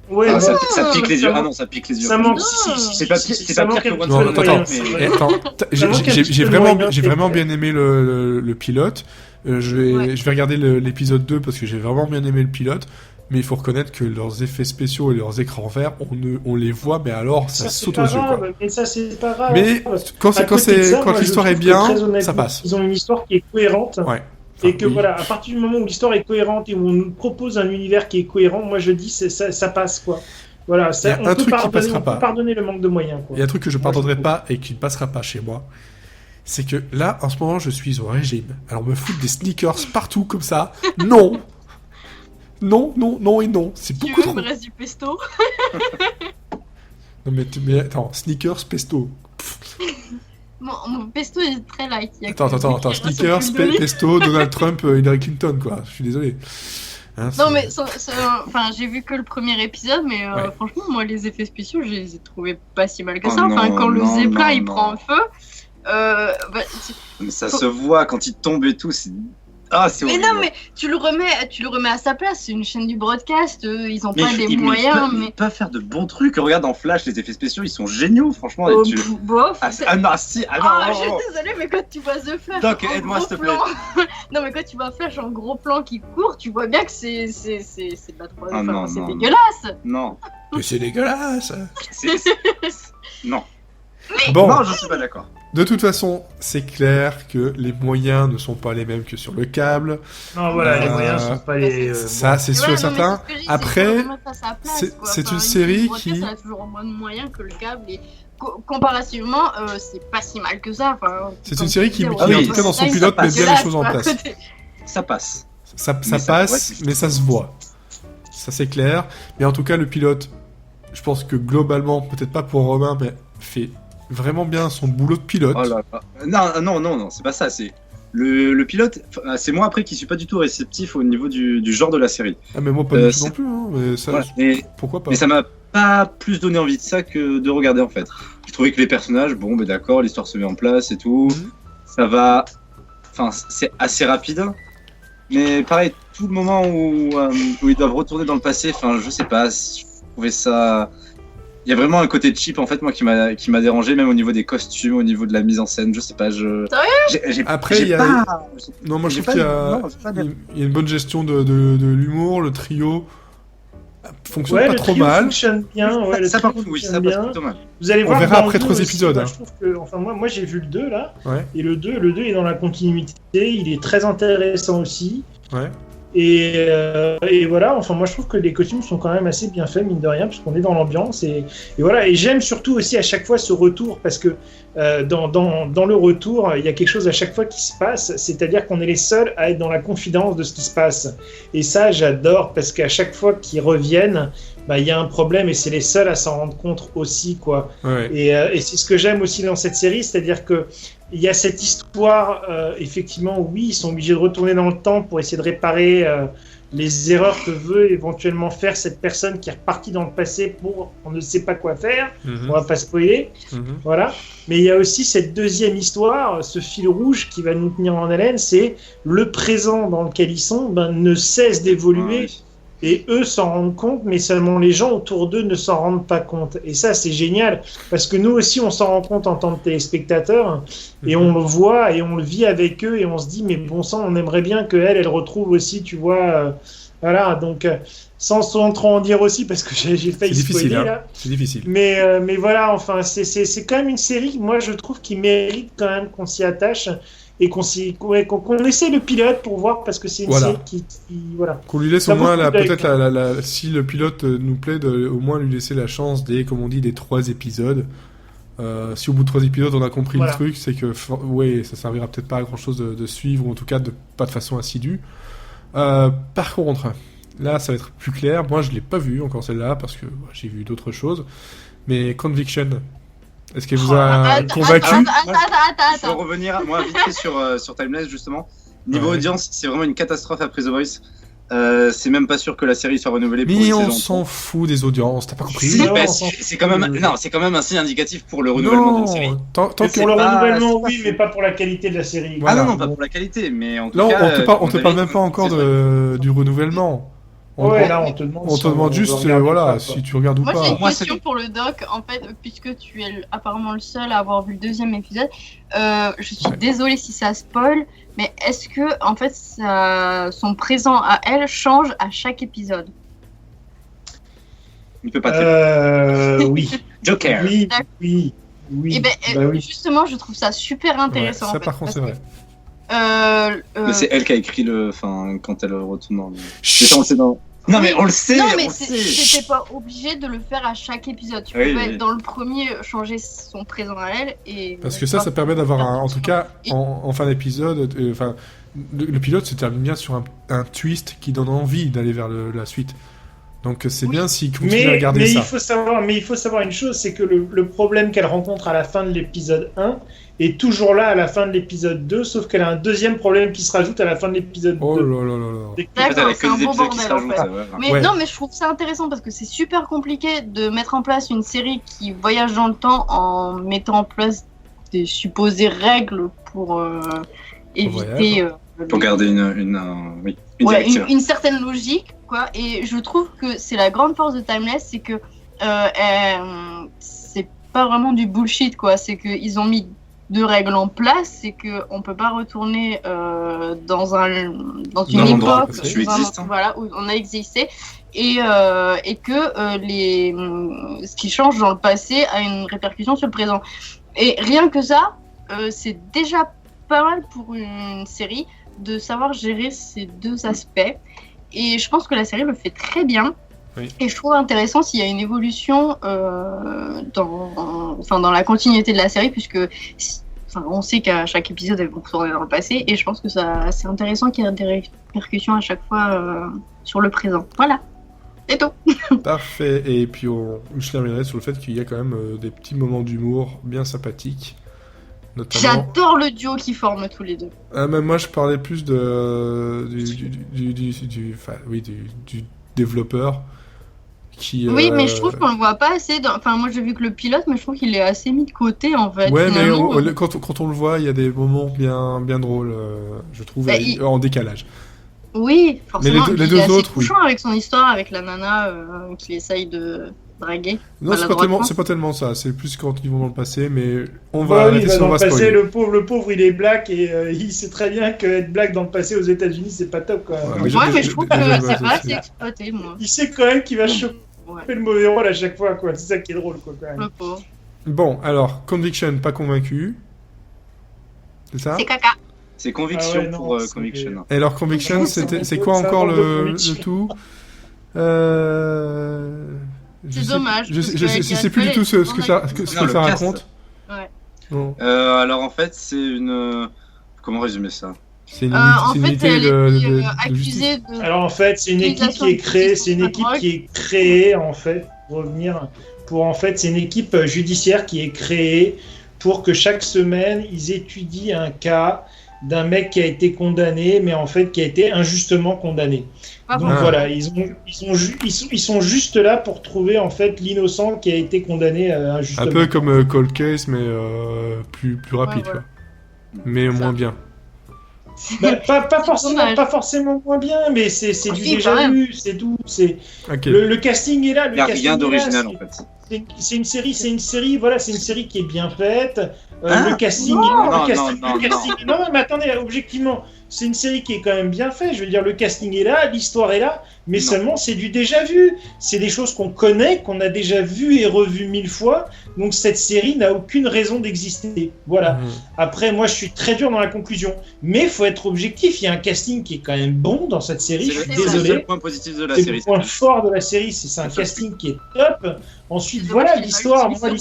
Ouais, Ah, bon, ça pique les yeux. ça Ah manque- non, ça pique les yeux. ça manque. C'est pas pire que One Non, Piece, attends, mais- Et attends, Ça manque un petit j'ai peu de vraiment, moyens, j'ai c'est vraiment clair. bien aimé le pilote. Je vais regarder l'épisode 2 parce que j'ai vraiment bien aimé le pilote. Mais il faut reconnaître que leurs effets spéciaux et leurs écrans verts, on les voit, mais alors ça c'est saute pas aux yeux, quoi. grave, mais ça, c'est pas grave. Mais quand À côté de ça, moi, je l'histoire est trouve que, bien, très honnêtement, ça passe. Ils ont une histoire qui est cohérente. Ouais. Et Enfin, que oui. voilà, à partir du moment où l'histoire est cohérente et où on nous propose un univers qui est cohérent, moi je dis ça passe quoi. Voilà, ça, Il y a un truc qui passera on pas. peut pardonner le manque de moyens. Quoi. Il y a un truc que je Moi, pardonnerai trouve. pas et qui ne passera pas chez moi. C'est que là, en ce moment, je suis au régime. Alors me foutre des sneakers partout comme ça, non. Non, non, non et non. C'est Tu beaucoup veux, trop. il me reste du pesto. Non mais attends, sneakers, pesto. Bon, mon pesto est très light. Il y a Attends, que lui qui reste sneakers, plus donné. pesto, Donald Trump, Hillary Clinton, quoi. Je suis désolé. Hein, Non, c'est- mais enfin, j'ai vu que le premier épisode, mais Ouais. franchement, moi, les effets spéciaux, je les ai trouvés pas si mal que Oh ça. Enfin, non, quand le non, Zeppelin non, il non. prend feu, bah, Mais ça se voit quand il tombe et tout. Ah, c'est mais horrible. non, mais tu le remets à sa place. C'est une chaîne du broadcast. Ils ont Mais pas les ils moyens, peuvent mais. pas faire de bons trucs. Regarde en Flash, les effets spéciaux, ils sont géniaux, franchement. Oh, et tu- bof. Ah non, si, ah non, Ah, non, je non. suis désolée, mais quand tu vois The Flash Doc, en aide-moi, gros s'il te plaît. plan- non, mais quand tu vois Flash en gros plan qui court, tu vois bien que c'est de la 3D. Ah, Enfin, non, c'est non, dégueulasse. Non, Mais c'est dégueulasse. non. Bon, Non, je suis pas d'accord. de toute façon, c'est clair que les moyens ne sont pas les mêmes que sur le câble. Non, voilà, les Euh, moyens sont pas les. Ça, c'est Et sûr et voilà, non, mais certain. c'est ce que je dis, Après, c'est qu'il faut remettre à sa place, c'est- quoi. c'est Enfin, une une série broadcast, qui- elle a toujours moins de moyens que le câble et comparativement, c'est pas si mal que ça. Enfin, C'est comme une série tu qui, disais, qui, oui, en tout cas dans son Design, pilote, ça met passe bien les dégueulasse, choses en quoi, à place. côté. Ça passe. Ça Mais ça- passe, ouais, c'est- mais ça se voit. Ça c'est clair. Mais en tout cas, le pilote, je pense que globalement, peut-être pas pour Romain, mais fait vraiment bien son boulot de pilote. Oh là là. Non, c'est pas ça. C'est le pilote. C'est moi après qui suis pas du tout réceptif au niveau du genre de la série. Ah, mais moi pas du tout non plus. Hein, mais ça, Voilà. Mais pourquoi pas. ça m'a pas plus donné envie de ça que de regarder en fait. Je trouvais que les personnages, bon, ben d'accord, l'histoire se met en place et tout. Mhm. Ça va. Enfin, c'est assez rapide. Mais pareil, tout le moment où ils doivent retourner dans le passé, enfin, je sais pas, je trouvais ça. Il y a vraiment un côté cheap en fait, moi, qui m'a dérangé, même au niveau des costumes, au niveau de la mise en scène, je sais pas, Après, j'ai il y a- pas- Non, moi je j'ai trouve qu'il y a, pas- non, j'ai pas il y a une bonne gestion de l'humour. Le trio fonctionne Ouais, pas le trop trio mal. fonctionne bien. Ouais, le ça par trio contre, oui, ça fonctionne passe bien. plutôt mal. Vous allez On voir. verra dans le après 2 3 aussi, épisodes, moi, hein. je trouve que, enfin, moi j'ai vu le 2 là. Ouais. Et le 2 est dans la continuité. Il est très intéressant aussi. Ouais. Et voilà, enfin moi je trouve que les costumes sont quand même assez bien faits, mine de rien, parce qu'on est dans l'ambiance. Et voilà, et j'aime surtout aussi à chaque fois ce retour, parce que dans le retour, il y a quelque chose à chaque fois qui se passe, c'est-à-dire qu'on est les seuls à être dans la confidence de ce qui se passe. Et ça, j'adore, parce qu'à chaque fois qu'ils reviennent, bah, il y a un problème et c'est les seuls à s'en rendre compte aussi, quoi. Ouais. Et c'est ce que j'aime aussi dans cette série, c'est-à-dire que il y a cette histoire, effectivement, oui, ils sont obligés de retourner dans le temps pour essayer de réparer les erreurs que veut éventuellement faire cette personne qui est repartie dans le passé pour on ne sait pas quoi faire. On va pas spoiler. Voilà. Mais il y a aussi cette deuxième histoire, ce fil rouge qui va nous tenir en haleine, c'est le présent dans lequel ils sont ne cesse d'évoluer. Et eux s'en rendent compte, mais seulement les gens autour d'eux ne s'en rendent pas compte. Et ça, c'est génial, parce que nous aussi, on s'en rend compte en tant que téléspectateurs, et on le voit, et on le vit avec eux, et on se dit, mais bon sang, on aimerait bien qu'elle retrouve aussi, tu vois, voilà, donc, sans trop en dire aussi, parce que j'ai failli spoiler, là. C'est difficile. Mais voilà, enfin, c'est quand même une série, moi, je trouve, qui mérite quand même qu'on s'y attache, et qu'on essaie le pilote pour voir, parce que c'est une série qui voilà. Qu'on lui laisse au moins peut-être si le pilote nous plaît, au moins lui laisser la chance comme on dit, des 3 épisodes. Si au bout de 3 épisodes on a compris le truc, c'est que ça servira peut-être pas à grand chose de suivre, ou en tout cas pas de façon assidue. Par contre, là ça va être plus clair. Moi je l'ai pas vu encore celle-là parce que j'ai vu d'autres choses. Mais Conviction, est-ce qu'elle vous a convaincu? Je veux revenir, moi, vite fait sur Timeless, justement. Niveau audience, c'est vraiment une catastrophe après The Voice. C'est même pas sûr que la série soit renouvelée pour une saison. Mais on s'en fout des audiences, t'as pas compris? C'est quand même un signe indicatif pour le renouvellement d'une série. Pour le renouvellement, oui, mais pas pour la qualité de la série. Voilà. Ah non, pas pour la qualité, mais en tout cas... Là, on te parle même pas encore du renouvellement. Là, on te demande juste, si tu regardes ou pas. Moi, j'ai une question pour le doc, en fait, puisque tu es apparemment le seul à avoir vu le 2e épisode. Je suis désolée si ça spoil, mais est-ce que, en fait, son présent à elle change à chaque épisode? Il peut pas oui. Joker. Oui. Et oui. Justement, je trouve ça super intéressant. Ça, par contre, c'est vrai. Mais c'est elle qui a écrit quand elle retourne dans... Non, mais on le sait. Non, mais c'était pas obligé de le faire à chaque épisode. Tu pouvais dans le premier changer son présent à elle parce que ça permet d'avoir en tout cas en fin d'épisode. Le pilote se termine bien sur un twist qui donne envie d'aller vers la suite. Donc c'est bien s'il continue à garder ça. Il faut savoir une chose, c'est que le problème qu'elle rencontre à la fin de l'épisode 1 est toujours là à la fin de l'épisode 2, sauf qu'elle a un deuxième problème qui se rajoute à la fin de l'épisode 2. Oh là là là. D'accord, c'est un beau bordel en fait. Mais non, mais je trouve ça intéressant parce que c'est super compliqué de mettre en place une série qui voyage dans le temps en mettant en place des supposées règles pour éviter... pour garder une certaine logique, quoi. Et je trouve que c'est la grande force de Timeless, c'est que c'est pas vraiment du bullshit, quoi. C'est qu'ils ont mis 2 règles en place, c'est qu'on peut pas retourner dans une époque où on a existé, et que ce qui change dans le passé a une répercussion sur le présent. Et rien que ça, c'est déjà pas mal pour une série de savoir gérer ces 2 aspects. Et je pense que la série le fait très bien. Oui. Et je trouve intéressant s'il y a une évolution dans la continuité de la série, puisque on sait qu'à chaque épisode elles vont retourner dans le passé, et je pense que c'est intéressant qu'il y ait des répercussions à chaque fois sur le présent. Voilà, c'est tout. Parfait. Et puis je terminerai sur le fait qu'il y a quand même des petits moments d'humour bien sympathiques. Notamment... J'adore le duo qui forment tous les deux. Mais moi, je parlais plus du développeur qui... Oui, mais je trouve qu'on le voit pas assez. Moi, j'ai vu que le pilote, mais je trouve qu'il est assez mis de côté, en fait. Ouais, mais quand on le voit, il y a des moments bien drôles, je trouve, en décalage. Oui, forcément. Mais les 2 autres, oui. Avec son histoire, avec la nana qui essaye de... draguer. Non, c'est pas tellement ça, c'est plus quand ils vont dans le passé, mais on va arrêter sur le passé. Le pauvre, il est black et il sait très bien qu'être black dans le passé aux États-Unis, c'est pas top, quoi. Mais je trouve que c'est pas assez exploité, moi. Il sait quand même qu'il va choper le mauvais rôle à chaque fois, quoi. C'est ça qui est drôle, quoi, quand même. Le pauvre. Bon, alors, Conviction, pas convaincu. C'est ça? C'est caca. C'est Conviction pour Conviction. Et alors, Conviction, c'est quoi encore le tout? C'est dommage. Je sais plus du tout ce que ça raconte. Ouais. Bon. Alors en fait, c'est une... Comment résumer ça? C'est une unité de accusée de... Alors en fait, c'est une équipe qui est créée. C'est une équipe qui est créée en fait pour revenir. C'est une équipe judiciaire qui est créée pour que chaque semaine ils étudient un cas d'un mec qui a été condamné, mais en fait qui a été injustement condamné. Ah Donc bon. voilà, ils sont juste là pour trouver en fait l'innocent qui a été condamné injustement. Un peu comme Cold Case, mais plus rapide, voilà. quoi. Mais Ça. moins bien. Bah, pas Dommage. forcément moins bien, mais c'est Ah, du si, quand déjà même. vu, c'est tout. Ok. Le casting est là. Il n'y a rien d'original en fait. C'est une série, voilà, c'est une série qui est bien faite. Hein Le casting, Non, le casting, non, le casting- non, mais attendez, objectivement, c'est une série qui est quand même bien faite. Je veux dire, le casting est là, l'histoire est là, mais Non. seulement c'est du déjà vu. C'est des choses qu'on connaît, qu'on a déjà vues et revues 1000 fois. Donc cette série n'a aucune raison d'exister. Voilà. Mhm. Après, moi, je suis très dur dans la conclusion, mais il faut être objectif. Il y a un casting qui est quand même bon dans cette série. Je suis C'est le désolé. seul point positif de la C'est série. le point fort de la série, c'est un C'est ça. casting qui est top. Ensuite, C'est voilà dommage qu'il ait l'histoire. pas Moi, utilisé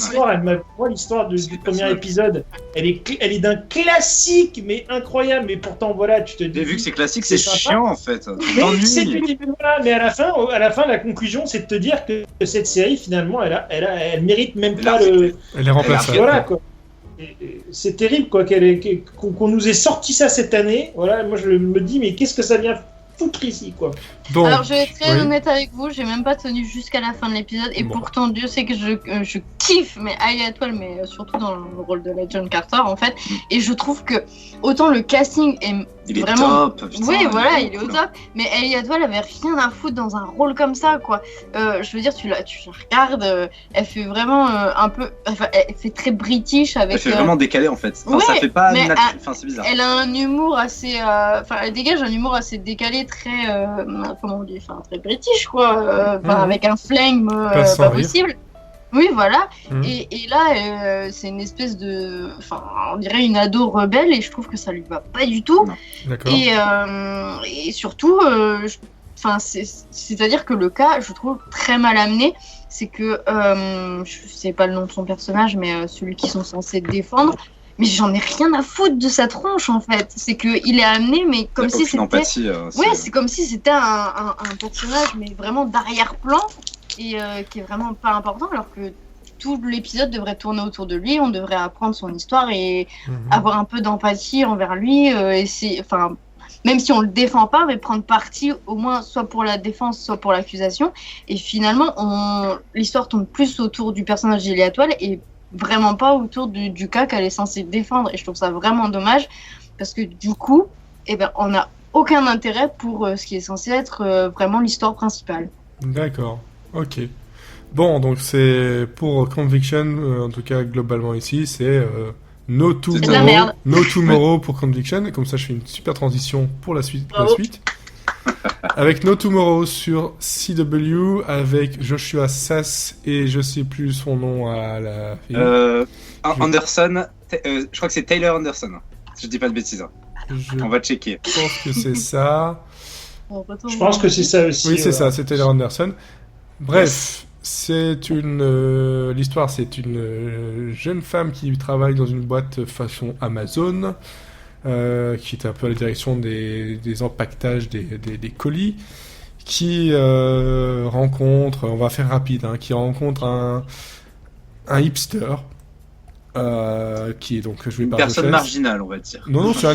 l'histoire du premier personnage. épisode, elle est d'un classique, mais incroyable. Mais pourtant, voilà, tu te dis. Mais vu que c'est classique, c'est sympa. chiant en fait. Tu Mais c'est du t'ennuies. début, voilà. Mais à la fin, la conclusion, c'est de te dire que cette série, finalement, elle mérite même Elle pas a- le. Elle est remplaçable. Voilà quoi. Et c'est terrible quoi qu'on nous ait sorti ça cette année. Voilà, moi je me dis mais qu'est-ce que ça vient foutre ici quoi. Bon, Alors je vais être très oui. honnête avec vous, j'ai même pas tenu jusqu'à la fin de l'épisode et Bon. pourtant Dieu sait que je kiffe mais Aya Atoile, mais surtout dans le rôle de la John Carter en fait, et je trouve que autant le casting est Il est vraiment top. putain, oui, voilà, il est au cool. top. Mais Ellie Atwell avait rien à foutre dans un rôle comme ça, quoi. Je veux dire, tu la regardes, elle fait vraiment un peu, enfin, elle fait très british avec. Elle fait vraiment décalé en fait. Enfin, ouais, ça fait pas mais enfin, c'est bizarre. Elle a un humour assez, enfin, elle dégage un humour assez décalé, très, comment on dit, enfin, très british, quoi. Enfin, Mhm. avec un flingue Pas sans pas rire. possible. Oui, voilà. Mhm. Et là, c'est une espèce de, enfin, on dirait une ado rebelle, et je trouve que ça lui va pas du tout. D'accord. Et surtout, enfin, c'est-à-dire que le cas, je trouve très mal amené, c'est que je sais pas le nom de son personnage, mais celui qu'ils sont censés défendre. Mais j'en ai rien à foutre de sa tronche en fait. C'est que il est amené, mais comme si Aucune c'était. empathie. Ouais, c'est comme si c'était un personnage, mais vraiment d'arrière-plan et qui est vraiment pas important, alors que tout l'épisode devrait tourner autour de lui. On devrait apprendre son histoire et Mhm. avoir un peu d'empathie envers lui. Enfin, même si on le défend pas, mais prendre parti au moins soit pour la défense, soit pour l'accusation. Et finalement, l'histoire tourne plus autour du personnage d'Ellie Atwell et vraiment pas autour du cas qu'elle est censée défendre. Et je trouve ça vraiment dommage parce que du coup, eh ben, on n'a aucun intérêt pour ce qui est censé être vraiment l'histoire principale. D'accord. Ok. Bon, donc c'est pour Conviction, en tout cas globalement ici, c'est No de la Tomorrow, merde. No Tomorrow pour Conviction. Et comme ça, je fais une super transition pour la suite. Bravo. Avec No Tomorrow sur CW, avec Joshua Sass et je sais plus son nom à la fille. Anderson, je crois que c'est Taylor Anderson. Si je dis pas de bêtises. Je On va checker. pense que c'est ça. On retourne Je pense que c'est ça aussi. Oui, c'est ça, c'est Taylor Anderson. Bref, c'est une l'histoire, c'est une jeune femme qui travaille dans une boîte façon Amazon, qui est un peu à la direction des empaquetages des colis, qui rencontre, on va faire rapide, hein, qui rencontre un hipster, qui est donc joué Une par personne Josh. marginale, on va dire. Non, c'est un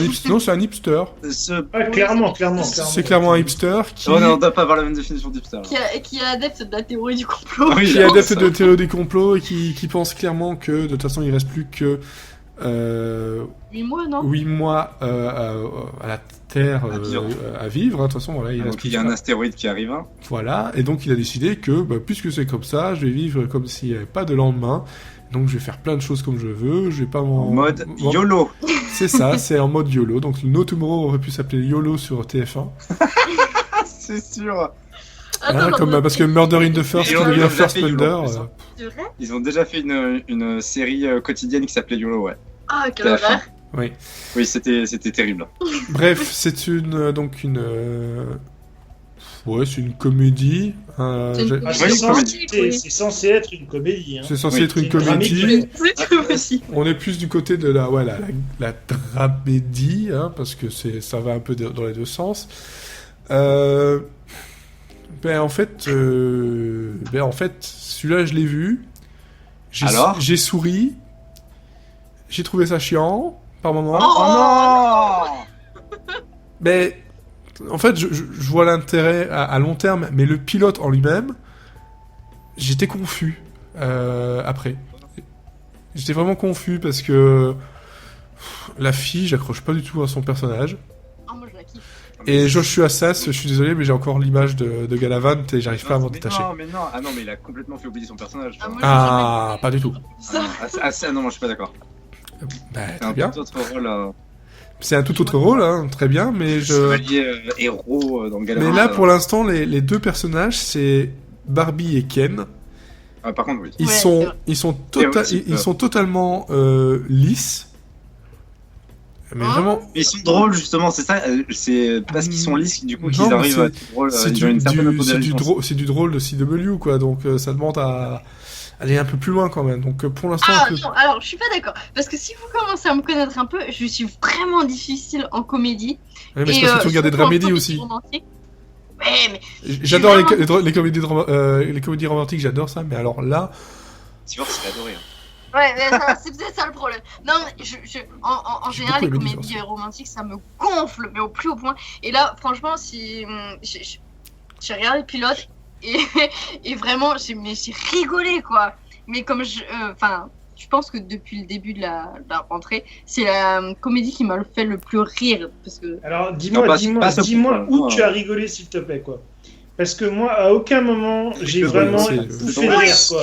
hipster. Ouais, clairement. C'est clairement un hipster qui... Oh, non, on doit pas avoir la même définition d'hipster. qui est adepte de la théorie du complot. Ah oui, qui est alors, adepte ça. de théorie des complots et qui pense clairement que de toute façon il reste plus que 8 mois, non 8 mois à la Terre à vivre. De toute façon, voilà, il reste Donc il plus y a un que- astéroïde qui arrive. Hein. Voilà, et donc il a décidé que puisque c'est comme ça, je vais vivre comme s'il n'y avait pas de lendemain. Donc je vais faire plein de choses comme je veux, je vais pas En mode m'en- YOLO. C'est ça, c'est en mode YOLO. Donc No Tomorrow aurait pu s'appeler YOLO sur TF1. C'est sûr. Hein, parce que Murder in the First Et qui on devient l'a First fait YOLO, en Wonder. plus, hein. C'est vrai Ils ont déjà fait une série quotidienne qui s'appelait YOLO, ouais. Ah, quelle TF1. horreur. Oui. Oui, c'était terrible. Bref, c'est ouais, c'est une comédie. C'est une j'ai- Ah, Oui, c'est oui, censé, oui. c'est censé être une comédie. Hein. C'est censé Oui. être une C'est une comédie. C'est tout aussi. On est plus du côté de la dramédie, hein, parce que ça va un peu dans les deux sens. En fait, celui-là, je l'ai vu. Alors j'ai souri. J'ai trouvé ça chiant. par moment. Oh non. Mais en fait, je vois l'intérêt à long terme, mais le pilote en lui-même, j'étais confus après. J'étais vraiment confus parce que la fille, j'accroche pas du tout à son personnage. Oh, moi je la kiffe. Et Joshua Sass, je suis désolé, mais j'ai encore l'image de Galavant et j'arrive pas à m'en détacher. Non, mais non. Ah non, mais il a complètement fait oublier son personnage. Ah, moi, Ah, pas du tout. Non, moi je suis pas d'accord. Bah, C'est très un bien. tout autre rôle. C'est un tout autre rôle, hein, très bien, mais je... Chevalier héros dans Galavant. Mais là, pour l'instant, les deux personnages, c'est Barbie et Ken. Ah, par contre, oui. Ils Ouais, sont, c'est vrai. ils sont totalement lisses. Mais Hein vraiment, Mais ils sont drôles justement, c'est ça. C'est parce qu'ils sont lisses du coup Non, qu'ils mais arrivent à être drôles. c'est Ils ont une certaine autodérision. du drôle de CW, quoi. Donc ça demande à aller un peu plus loin quand même. Donc pour l'instant, Ah un peu- non, alors je suis pas d'accord. Parce que si vous commencez à me connaître un peu, je suis vraiment difficile en comédie. Ouais, mais c'est parce que tu regardes des surtout en dramédies comédie aussi. romantique. Ouais, mais J'adore vraiment- les comédies romantiques, j'adore ça. Mais alors là, Divorce, il a adoré. Ouais, mais c'est peut-être ça le problème. Non, mais en J'ai général, les beaucoup aimé comédies Divorce. romantiques, ça me gonfle, mais au plus haut point. Et là, franchement, si j'ai regardé le pilote et vraiment, j'ai rigolé, quoi. Mais comme je pense que depuis le début de la rentrée, c'est la comédie qui m'a fait le plus rire. Parce que Alors, Non, dis-moi pas ce point, où non. tu as rigolé, s'il te plaît, quoi. Parce que moi, à aucun moment, j'ai vraiment c'est- pouffé de rire, quoi.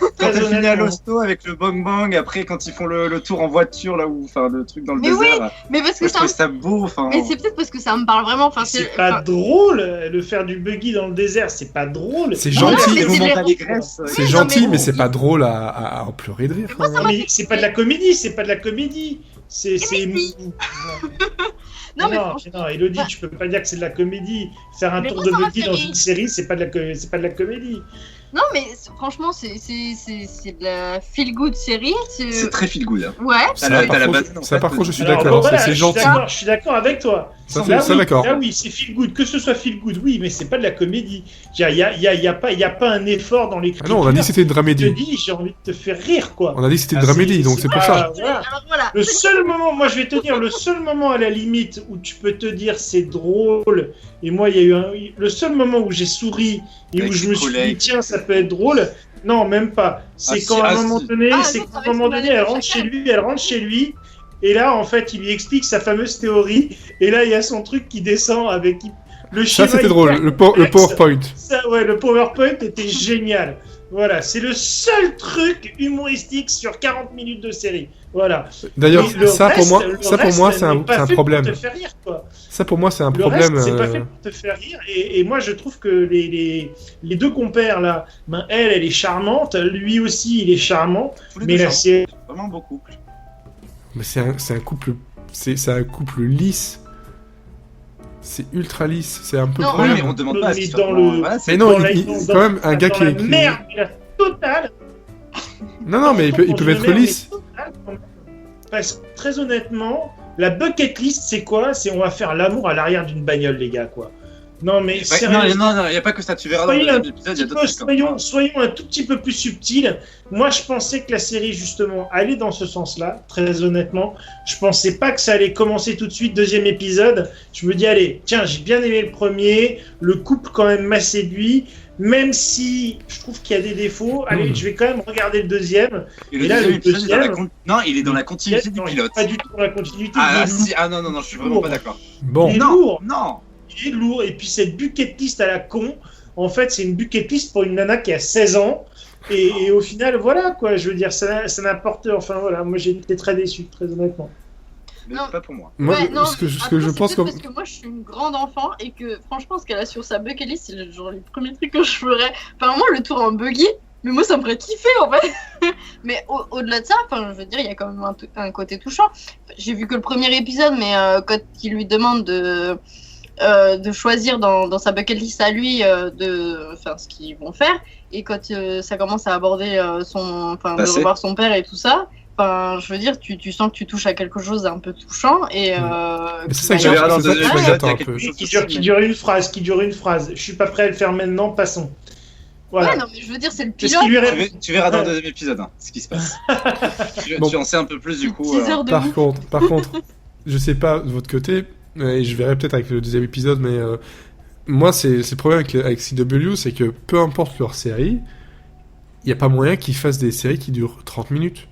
Quand Très t'as fini à honnêtement. l'hosto avec le bang bang, après quand ils font le tour en voiture là où, enfin le truc dans le Mais désert, mais parce que moi, je trouvais ça beau. Enfin, mais c'est peut-être parce que ça me parle vraiment. Enfin, C'est pas drôle, le faire du buggy dans le désert, c'est pas drôle. c'est Non, gentil, mais les c'est moments les- d'allégresse. c'est non, gentil, mais- mais c'est pas drôle à en pleurer de rire. Mais moi, quand ça même. Non, mais c'est pas de la comédie, c'est pas de la comédie. C'est. oui. Non, mais non, Elodie, tu peux pas dire que c'est de la comédie. Faire un Mais tour moi, de ça m'a buggy fait dans rire. une série, c'est pas de la comédie. Non, mais franchement, c'est de la feel good série. C'est très feel good. Hein. Ouais. T'as la par contre, base, en ça, fait, par contre, je suis Alors, d'accord. bon, voilà, C'est gentil. Je suis d'accord avec toi. Ça, Là, ça oui, d'accord. Là, oui, c'est feel good. Que ce soit feel good, oui, mais c'est pas de la comédie. Il y a pas un effort dans Ah l'écriture. non, on a dit que c'était une Je te dramédie. dis, j'ai envie de te faire rire, quoi. On a dit que c'était une Ah, dramédie, donc c'est pour ça. Voilà. Alors voilà. Le seul moment, moi je vais te dire, le seul moment à la limite où tu peux te dire c'est drôle, et moi il y a eu le seul moment où j'ai souri et Avec où je les me suis dit collègues. tiens ça peut être drôle, non même pas. C'est Ah, quand si, à ah, un moment si. donné, Ah, c'est non, qu'à un avec moment son donné année elle de rentre chacun. chez lui, et là en fait il lui explique sa fameuse théorie, et là il y a son truc qui descend avec le Ça, schéma c'était drôle. hyper Le complexe. PowerPoint. Ça, ouais, le PowerPoint était génial. Voilà, c'est le seul truc humoristique sur 40 minutes de série. Voilà. D'ailleurs, Mais le ça pour moi, reste c'est n'est pas un fait problème. Pour te faire rire, quoi. Ça pour moi, c'est un Le problème. reste, c'est pas fait pour te faire rire. Et moi, je trouve que les deux compères là, ben, elle est charmante, lui aussi, il est charmant. Tous les Mais deux la charmants. série, Vraiment beaucoup. Mais c'est un couple, c'est un couple lisse. C'est ultra lisse. C'est un peu Non, Oui, problème. mais on demande pas à ce Mais qu'il dans soit le- vraiment- voilà, c'est- Mais non, dans la- quand même un gars dans qui la est. merde, mais la totale. Non, mais ils peuvent être lisses. Parce que très honnêtement, la bucket list, c'est quoi? C'est on va faire l'amour à l'arrière d'une bagnole, les gars, quoi. Non, mais Ouais, sérieusement. non, il n'y a pas que ça. Tu verras dans le Soyez un deuxième épisode, il y a d'autres trucs. soyons un tout petit peu plus subtils. Moi, je pensais que la série, justement, allait dans ce sens-là, très honnêtement. Je pensais pas que ça allait commencer tout de suite, deuxième épisode. Je me dis, allez, tiens, j'ai bien aimé le premier. Le couple, quand même, m'a séduit. Même si je trouve qu'il y a des défauts, allez, je vais quand même regarder le deuxième. Et le Et là, deuxième le épisode, il est dans la deuxième- non, il est dans la continuité du Non, il est pilote. pas du tout dans la continuité. Ah, il est si, ah non, je suis vraiment pas d'accord. Bon, Il est Non, lourd. non. Il est lourd. Et puis cette bucket list à la con, en fait, c'est une bucket list pour une nana qui a 16 ans. Et au final, voilà, quoi, je veux dire, ça n'apporte... Enfin, voilà, moi j'ai été très déçu, très honnêtement. Mais Non. pas pour moi. moi, Ouais, non, ce que après, je c'est pense peut-être que. parce que moi je suis une grande enfant et que franchement ce qu'elle a sur sa bucket list c'est le genre les premiers trucs que je ferais. Enfin moi le tour en buggy, mais moi ça me ferait kiffer en fait. Mais au-delà de ça, enfin je veux dire il y a quand même un côté touchant. J'ai vu que le premier épisode, mais quand il lui demande de choisir dans sa bucket list à lui ce qu'ils vont faire, et quand ça commence à aborder de Passé. revoir son père et tout ça. Enfin, je veux dire, tu sens que tu touches à quelque chose d'un peu touchant et. Mais c'est ça que Tu verras j'ai- dans le c'est ça que deuxième je épisode, m'attends il y a un quelque peu. chose Qui dure une phrase. Je suis pas prêt à le faire maintenant, passons. Voilà. Ouais, non, mais je veux dire, c'est le C'est ce pilote. qui lui reste. Tu verras dans le deuxième épisode ce qui se passe. Bon. Tu en sais un peu plus du coup. Teaser de Par ouf. contre, je sais pas de votre côté, et je verrai peut-être avec le deuxième épisode, mais moi, c'est le problème avec CW, c'est que peu importe leur série, il n'y a pas moyen qu'ils fassent des séries qui durent 30 minutes.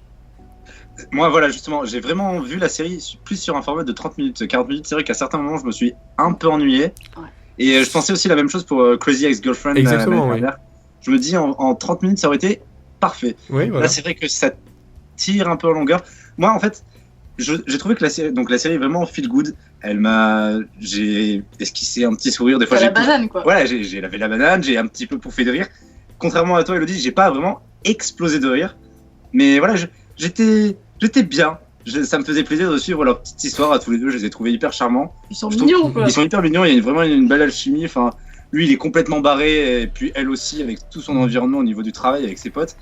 Moi, voilà, justement, j'ai vraiment vu la série plus sur un format de 30 minutes, 40 minutes. C'est vrai qu'à certains moments, je me suis un peu ennuyé. Ouais. Et je pensais aussi la même chose pour Crazy Ex-Girlfriend. Exactement, l'année oui. dernière. Je me dis, en 30 minutes, ça aurait été parfait. Oui, voilà. Là, c'est vrai que ça tire un peu en longueur. Moi, en fait, j'ai trouvé que la série est vraiment feel good. J'ai esquissé un petit sourire. Des fois, C'est la j'ai banane, quoi. Voilà, j'ai lavé la banane, j'ai un petit peu pouffé de rire. Contrairement à toi, Elodie, j'ai pas vraiment explosé de rire. Mais voilà, j'étais bien. Ça me faisait plaisir de suivre leur petite histoire à tous les deux. Je les ai trouvés hyper charmants. Ils sont Je trouve mignons, quoi. Ils sont hyper mignons. Il y a vraiment une belle alchimie. Enfin, lui, il est complètement barré. Et puis elle aussi, avec tout son environnement au niveau du travail, avec ses potes.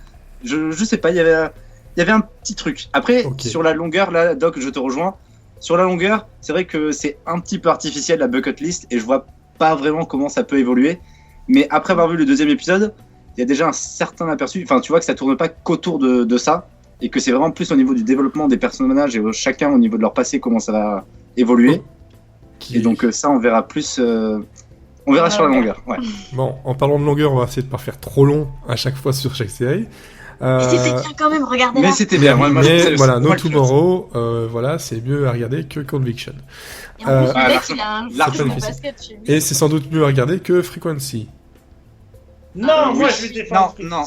Je sais pas, il y avait un petit truc. Après, Ok. sur la longueur, là, Doc, je te rejoins. Sur la longueur, c'est vrai que c'est un petit peu artificiel la bucket list. Et je vois pas vraiment comment ça peut évoluer. Mais après avoir vu le deuxième épisode, il y a déjà un certain aperçu. Enfin, tu vois que ça tourne pas qu'autour de ça. Et que c'est vraiment plus au niveau du développement des personnages et chacun au niveau de leur passé, comment ça va évoluer. Et donc ça, on verra plus. On verra sur la longueur. Ouais. Bon, en parlant de longueur, on va essayer de pas faire trop long à chaque fois sur chaque série. Mais c'était bien quand même, regardez Mais là. c'était bien. Moi, je mais pensais- voilà, c'est No moi le pilote. Tomorrow, voilà, c'est mieux à regarder que Conviction. Et en plus, le mec, largement. il a un Largement. jeu de basket chez lui. Et c'est sans doute mieux à regarder que Frequency. Non, moi Oui. je vais défendre. Non.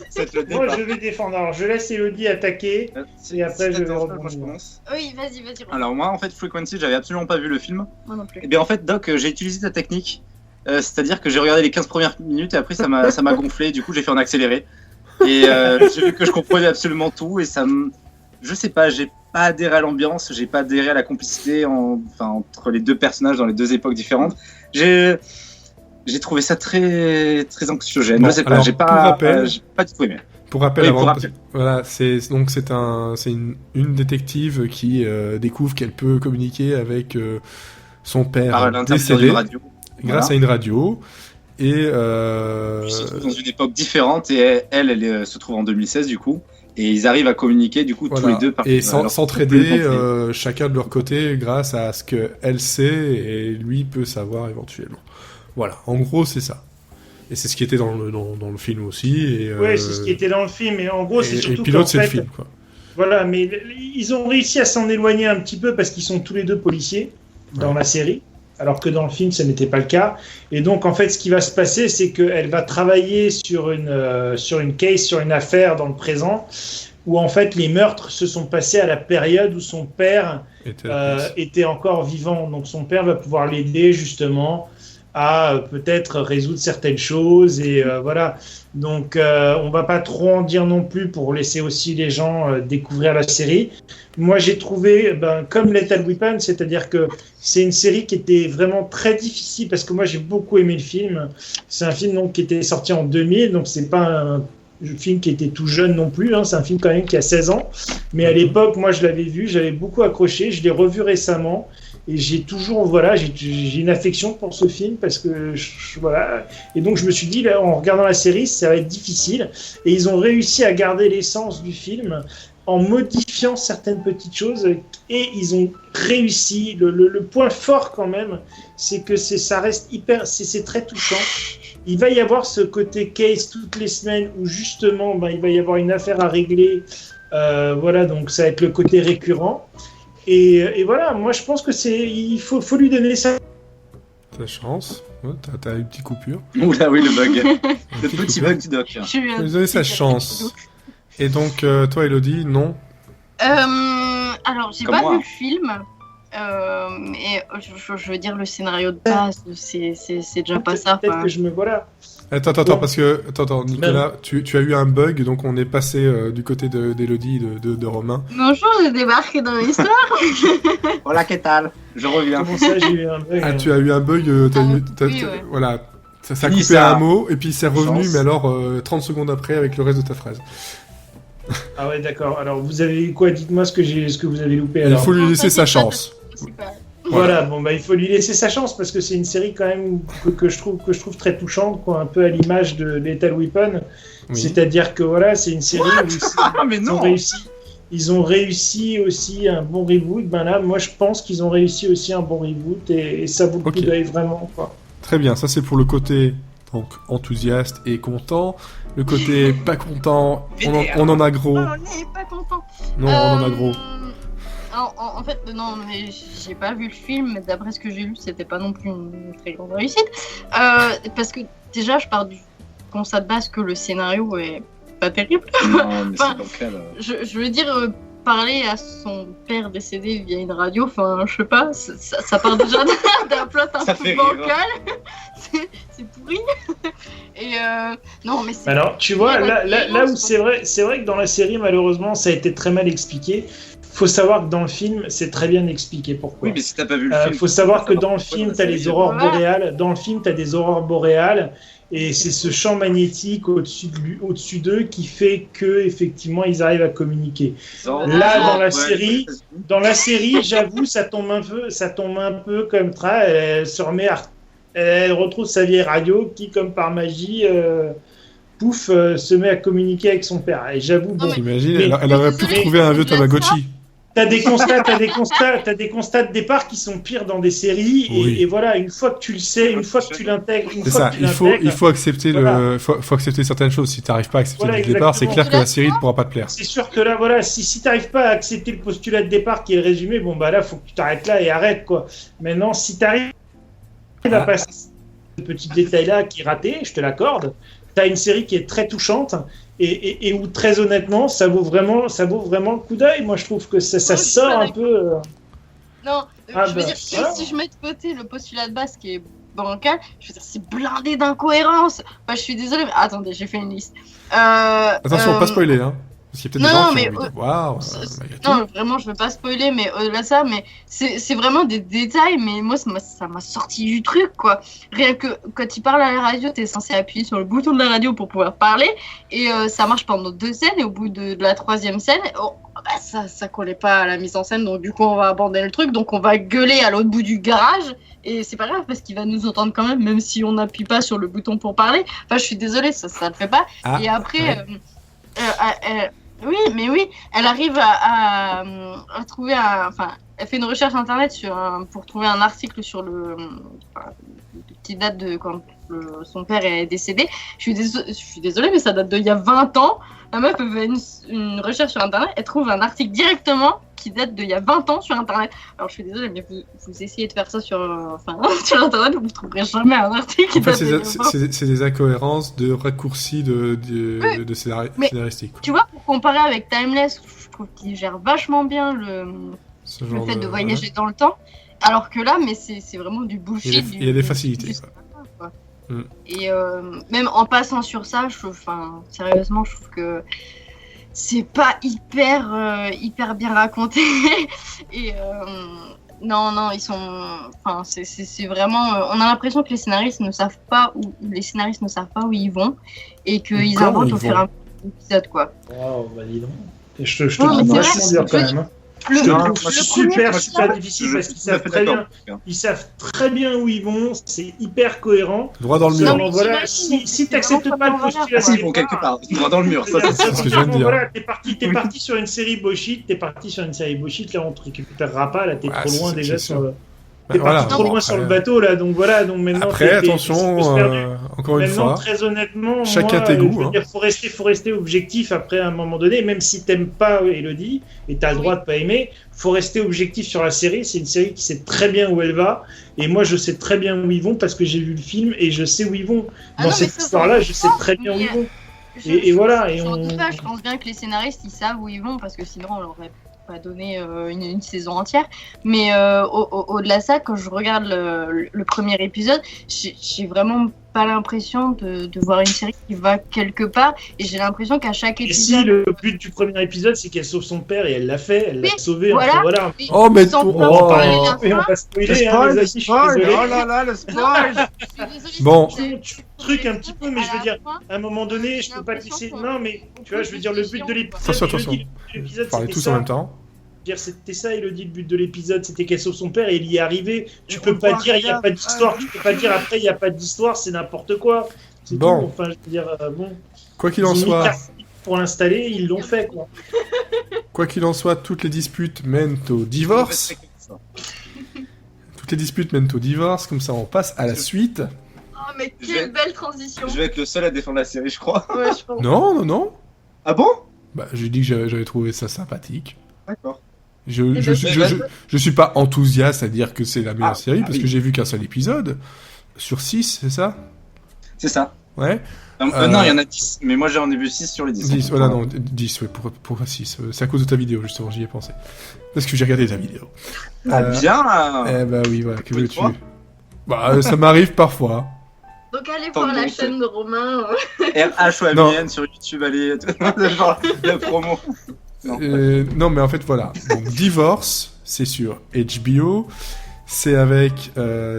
C'est le Moi départ. je vais défendre. Alors je laisse Elodie attaquer. Et après, je vais Moi, rebondir. je commence. Oui, vas-y, Romain. Alors moi, en fait, Frequency, j'avais absolument pas vu le film. Moi non plus. Et bien en fait, Doc, j'ai utilisé ta technique. C'est-à-dire que j'ai regardé les 15 premières minutes et après ça m'a gonflé. Du coup, j'ai fait en accéléré. Et j'ai vu que je comprenais absolument tout. Et je sais pas, j'ai pas adhéré à l'ambiance, j'ai pas adhéré à la complicité entre les deux personnages dans les deux époques différentes. J'ai trouvé ça très très anxiogène. Bon, Je sais pas, alors, j'ai pour pas rappel- j'ai pas du tout aimé. Pour rappel, Oui, avant, pour rappel. voilà, c'est une détective qui découvre qu'elle peut communiquer avec son père Par l'intermédiaire décédé d'une radio. grâce à une radio. Et Ils se trouvent dans une époque différente et elle se trouve en 2016 du coup. Et ils arrivent à communiquer du coup tous voilà. les deux. Et alors, s'entraider complètement chacun de leur côté grâce à ce qu'elle sait et lui peut savoir éventuellement. Voilà, en gros c'est ça. Et c'est ce qui était dans le film aussi. Et, Ouais, c'est ce qui était dans le film. Et en gros, c'est et surtout pilote, qu'en c'est le fait, film, quoi. voilà, mais ils ont réussi à s'en éloigner un petit peu parce qu'ils sont tous les deux policiers dans la série, alors que dans le film, ça n'était pas le cas. Et donc, en fait, ce qui va se passer, c'est qu'elle va travailler sur une case, sur une affaire dans le présent, où en fait, les meurtres se sont passés à la période où son père était encore vivant. Donc, son père va pouvoir l'aider justement à peut-être résoudre certaines choses et voilà. Donc on va pas trop en dire non plus pour laisser aussi les gens découvrir la série. Moi j'ai trouvé comme Lethal Weapon, c'est-à-dire que c'est une série qui était vraiment très difficile parce que moi j'ai beaucoup aimé le film. C'est un film donc qui était sorti en 2000, donc c'est pas un film qui était tout jeune non plus, hein. C'est un film quand même qui a 16 ans, mais à l'époque moi je l'avais vu, j'avais beaucoup accroché, je l'ai revu récemment. Et j'ai toujours, voilà, j'ai une affection pour ce film parce que, voilà. Et donc, je me suis dit, là, en regardant la série, ça va être difficile. Et ils ont réussi à garder l'essence du film en modifiant certaines petites choses. Et ils ont réussi. Le point fort, quand même, c'est que ça reste c'est très touchant. Il va y avoir ce côté case toutes les semaines où, justement, il va y avoir une affaire à régler. Voilà, donc ça va être le côté récurrent. Et voilà, moi je pense que il faut lui donner ça. Ta chance, ouais, t'as une petite coupure. Oula oui, le bug. Une Le petite petit coupure. bug du Doc. J'ai eu un Faut lui donner sa petit chance. Et donc, toi, Elodie, non. Alors, j'ai Comme pas moi. vu le film, mais je veux dire, le scénario de base, c'est déjà pas ça. Peut-être enfin. que je me voilà. Attends, Bon. parce que... Attends, Nicolas, tu as eu un bug, donc on est passé du côté d'Elodie, de Romain. Bonjour, j'ai débarqué dans l'histoire. Voilà, qu'est-ce que je reviens. Comment ça, j'ai eu un bug Ah, tu as eu un bug, oui, ouais. voilà, ça a Fini coupé ça. un mot, et puis c'est revenu, Chance. mais alors 30 secondes après avec le reste de ta phrase. Ah ouais, d'accord. Alors, vous avez quoi? Dites-moi ce que vous avez loupé. Il Alors. faut lui Non, laisser sa t'inquiète pas, chance. c'est pas- Voilà, bon bah il faut lui laisser sa chance parce que c'est une série quand même que je trouve très touchante, quoi, un peu à l'image de Lethal Weapon. Oui. C'est-à-dire que voilà, c'est une série où mais non. ils ont réussi aussi un bon reboot. Ben là, moi je pense qu'ils ont réussi aussi un bon reboot et ça vaut le coup d'œil vraiment, quoi. Très bien, ça c'est pour le côté donc enthousiaste et content. Le côté pas content, on en a gros. On n'est pas content. Non, on en a gros. En fait, non, mais j'ai pas vu le film, mais d'après ce que j'ai lu, c'était pas non plus une très grande réussite. Parce que déjà, je pars du constat de base que le scénario est pas terrible. Non, mais Enfin, c'est dans le cas, là. Je veux dire, parler à son père décédé via une radio, enfin, je sais pas, ça part déjà d'un plot un Ça peu fait rire. bancal. C'est pourri. Et non, mais c'est. Alors, tu vois, là où c'est vrai que dans la série, malheureusement, ça a été très mal expliqué. Faut savoir que dans le film, c'est très bien expliqué pourquoi. Oui, mais si t'as pas vu le film. Faut savoir que dans le film, t'as les aurores boréales. Dans le film, t'as des aurores boréales. Et c'est ce champ magnétique au-dessus d'eux qui fait que effectivement ils arrivent à communiquer. Là, dans la série, j'avoue, ça tombe un peu comme ça. Elle retrouve sa vieille radio qui, comme par magie, se met à communiquer avec son père. Et j'avoue, bon, t'imagines, elle aurait pu trouver un vieux Tamagotchi. T'as des constats de départ qui sont pires dans des séries, et voilà, une fois que tu le sais, une fois que tu l'intègres, il faut accepter faut accepter certaines choses. Si t'arrives pas à accepter le départ, c'est clair que la série ne pourra pas te plaire. C'est sûr que là, voilà, si t'arrives pas à accepter le postulat de départ qui est le résumé, bon bah là, faut que tu t'arrêtes là et arrête, quoi. Maintenant, si t'arrives à passer ce petit détail-là qui est raté, je te l'accorde, t'as une série qui est très touchante. Et où très honnêtement, ça vaut vraiment le coup d'œil. Moi, je trouve que ça sort un peu. Non, je veux dire, si je mets de côté le postulat de base qui est bancal, je veux dire, c'est blindé d'incohérences. Enfin, je suis désolée, mais attendez, j'ai fait une liste. Attention, pas spoiler, hein. Parce qu'il y a peut-être des gens qui ont envie de voir. Non, vraiment, je veux pas spoiler, mais au-delà de ça, mais c'est vraiment des détails, mais moi, ça m'a sorti du truc, quoi. Rien que quand il parle à la radio, t'es censé appuyer sur le bouton de la radio pour pouvoir parler, et ça marche pendant 2 scènes, et au bout de la 3e scène, ça collait pas à la mise en scène, donc du coup, on va abandonner le truc, donc on va gueuler à l'autre bout du garage, et c'est pas grave, parce qu'il va nous entendre quand même si on n'appuie pas sur le bouton pour parler. Enfin, je suis désolée, ça le fait pas. Et après... oui, elle arrive à trouver elle fait une recherche internet pour trouver un article sur qui date de quand son père est décédé. Je suis désolée, mais ça date d'il y a 20 ans. La meuf fait une recherche sur internet, elle trouve un article directement qui date d'il y a 20 ans sur internet. Alors je suis désolée, mais vous essayez de faire ça sur internet, vous ne trouverez jamais un article qui date d'il y a 20 ans. C'est des incohérences de raccourcis de scénaristique. Tu vois, pour comparer avec Timeless, je trouve qu'il gère vachement bien le fait de voyager dans le temps, alors que là, mais c'est vraiment du bullshit. Il y a des facilités. Et même en passant sur ça, sérieusement, je trouve que c'est pas hyper bien raconté. Et non, ils sont. C'est vraiment. On a l'impression que les scénaristes ne savent pas où ils vont et qu'ils inventent au fur et à mesure de l'épisode, quoi. Wow, bah dis donc. Je te trouve vachement dur quand même. Je trouve super difficile parce qu'ils savent très bien où ils vont, c'est hyper cohérent. Droit dans le mur. Non, voilà, si t'acceptes pas le postulat, ils vont quelque part, droit dans le mur. C'est ce que je viens de dire. Voilà, t'es parti sur une série bullshit, là on te récupérera pas, là t'es trop loin déjà sur le... T'es parti trop loin sur le bateau là, donc voilà, donc maintenant. Après, attention, encore une fois. Très honnêtement, chacun tes goûts. Faut rester objectif après à un moment donné, même si t'aimes pas Elodie et t'as le droit de pas aimer, faut rester objectif sur la série. C'est une série qui sait très bien où elle va, et moi je sais très bien où ils vont parce que j'ai vu le film et je sais où ils vont. Dans cette histoire-là, je sais très bien où ils vont. Et voilà. Et je pense bien que les scénaristes ils savent où ils vont parce que sinon on l'aurait pas donné une saison entière, mais au-delà de ça, quand je regarde le premier épisode, j'ai vraiment pas l'impression de voir une série qui va quelque part, et j'ai l'impression qu'à chaque épisode... Et si le but du premier épisode c'est qu'elle sauve son père, et elle l'a fait, elle l'a sauvé, voilà. Voilà. Oh mais on va spoiler, le spoil, oh là là, le spoil. Bon, truc un petit peu, mais je veux dire, à un moment donné, je peux pas glisser. Non, mais tu vois, je veux dire, le but de l'épisode. Attention. Parlez tous en même temps. dire, c'était ça, Elodie, le but de l'épisode, c'était qu'elle sauve son père et il y est arrivé. Tu Mais peux on pas voit dire il y a rien. pas d'histoire, tu peux pas dire après il y a pas d'histoire, c'est n'importe quoi. C'est Bon. tout. Enfin, je veux dire, bon. Quoi qu'il en Ils ont mis soit, 4 minutes pour l'installer, ils l'ont fait, quoi. toutes les disputes mènent au divorce. Toutes les disputes mènent au divorce, comme ça on passe à la suite. Oh, mais Je quelle vais- belle transition. Je vais être le seul à défendre la série, je crois. Ouais, je pense. Non. Ah bon? Bah, j'ai dit que j'avais trouvé ça sympathique. D'accord. Je suis pas enthousiaste à dire que c'est la meilleure série, parce oui. que j'ai vu qu'un seul épisode. Sur 6, c'est ça? C'est ça. Ouais. Non, il y en a 10, mais moi j'en ai vu 6 sur les 10. 10, voilà, non, 10, ouais, pourquoi 6? C'est à cause de ta vidéo, justement, j'y ai pensé. Parce que j'ai regardé ta vidéo. Ah bien. Eh bah oui, voilà, que Oui, veux-tu? toi Bah, ça m'arrive parfois. Donc allez Tant voir la bon, chaîne de Romain. RHOMN sur YouTube, allez, genre la promo. Non. Non, mais en fait, voilà. Donc, Divorce, c'est sur HBO. C'est avec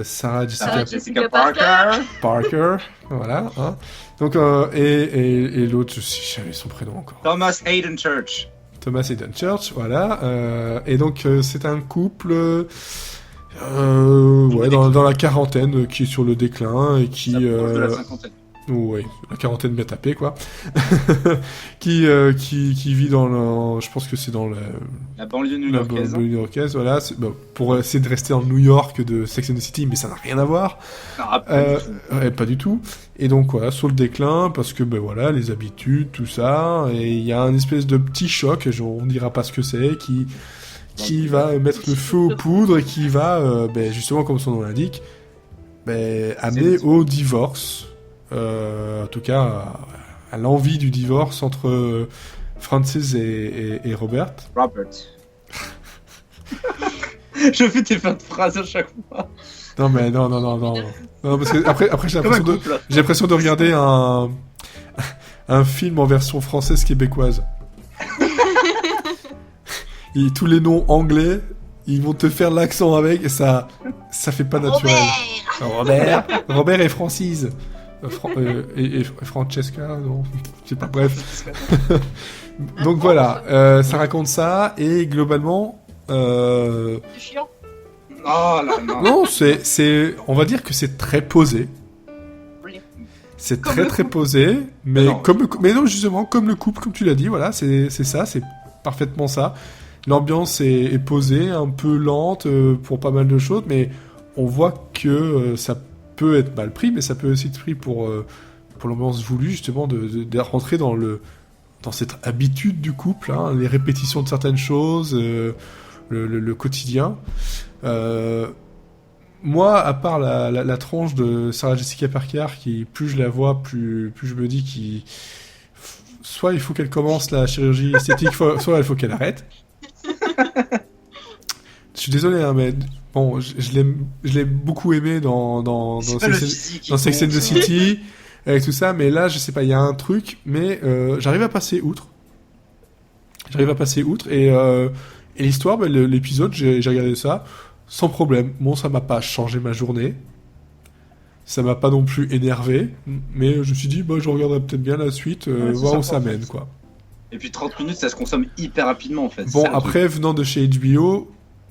Sarah Jessica Jessica Parker. Parker. Voilà. Hein. Donc, et l'autre, je sais jamais son prénom encore. Thomas Hayden Church. Thomas Hayden Church, voilà. Et donc, c'est un couple ouais, dans la quarantaine qui est sur le déclin et qui... Ça approche de la cinquantaine. Ouais, la quarantaine bien tapée, quoi. qui vit dans le... Je pense que c'est dans La banlieue la new-yorkaise. banlieue new-yorkaise, voilà. Bon, pour essayer de rester dans le New York de Sex and the City, mais ça n'a rien à voir. Ah, pas du tout. Ouais, pas du tout. Et donc, voilà, sur le déclin, parce que, ben voilà, les habitudes, tout ça. Et il y a un espèce de petit choc, on dira pas ce que c'est, qui va mettre le feu aux poudres et qui va, ben, justement, comme son nom l'indique, ben, amener au divorce. En tout cas, à l'envie du divorce entre Frances et Robert. Robert. Je fais tes fins de phrases à chaque fois. Non, mais non, parce que après j'ai Comme un l'impression couple. j'ai l'impression de regarder un film en version française québécoise. Et tous les noms anglais, ils vont te faire l'accent avec et ça fait pas naturel. Robert et Francis. Et Francesca, non, je sais pas, bref. Donc voilà, ça raconte ça, et globalement... C'est chiant. Oh là là. Non, on va dire que c'est très posé. Oui. C'est Comme très le très posé, mais Non. mais non, justement, comme le couple, comme tu l'as dit, voilà, c'est ça, c'est parfaitement ça. L'ambiance est posée, un peu lente pour pas mal de choses, mais on voit que ça peut être mal pris, mais ça peut aussi être pris pour l'ambiance voulue, justement, de rentrer dans cette habitude du couple, hein, les répétitions de certaines choses, le quotidien. Moi, à part la tranche de Sarah Jessica Parker, qui plus je la vois, plus je me dis qu'il soit il faut qu'elle commence la chirurgie esthétique, soit il faut qu'elle arrête. Je suis désolé, hein, mais bon, je l'ai beaucoup aimé dans C'est pas le physique qui Sex and compte. the City, avec tout ça, mais là, je sais pas, il y a un truc, mais j'arrive à passer outre. Et l'histoire, ben, l'épisode, j'ai regardé ça sans problème. Bon, ça m'a pas changé ma journée. Ça m'a pas non plus énervé, mais je me suis dit, bah, je regarderai peut-être bien la suite, Ouais, c'est voir où sympa, ça en fait. mène, quoi. Et puis 30 minutes, ça se consomme hyper rapidement en fait. Bon, C'est ça, le après, venant de chez HBO,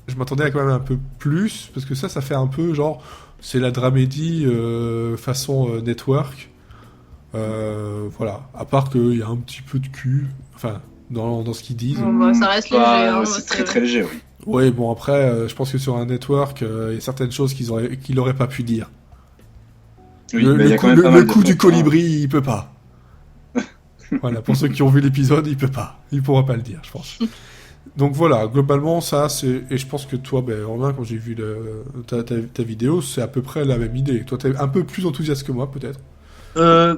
je m'attendais à quand même un peu plus, parce que ça fait un peu genre, c'est la dramédie façon network. Voilà. À part qu'il y a un petit peu de cul, enfin, dans ce qu'ils disent. Bon, bah, ça reste léger. Bah, hein, c'est très très léger, oui. Ouais, bon, après, je pense que sur un network, il y a certaines choses qu'il aurait pas pu dire. Oui, le mais il y a coup, quand même le- pas le mal de coup du fautes, hein. colibri, il peut pas. Voilà, pour ceux qui ont vu l'épisode, il peut pas. Il pourra pas le dire, je pense. Donc voilà, globalement, ça, c'est... Et je pense que toi, ben, Romain, quand j'ai vu ta vidéo, c'est à peu près la même idée. Toi, t'es un peu plus enthousiaste que moi, peut-être.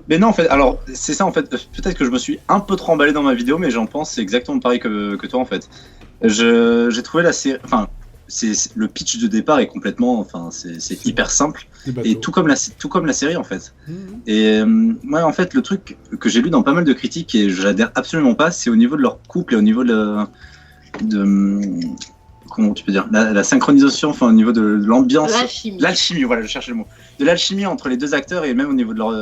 Mais non, en fait, alors, c'est ça, en fait. Peut-être que je me suis un peu trop emballé dans ma vidéo, mais j'en pense c'est exactement pareil que toi, en fait. J'ai trouvé la série. Enfin, le pitch de départ est complètement. Enfin, c'est hyper simple. Des bateaux. Et tout comme la série, en fait. Mhm. Et moi, en fait, le truc que j'ai lu dans pas mal de critiques et j'adhère absolument pas, c'est au niveau de leur couple et au niveau de comment tu peux dire, la synchronisation, enfin au niveau de l'ambiance, L'alchimie. l'alchimie, voilà, je cherchais le mot, de l'alchimie entre les deux acteurs et même au niveau de leur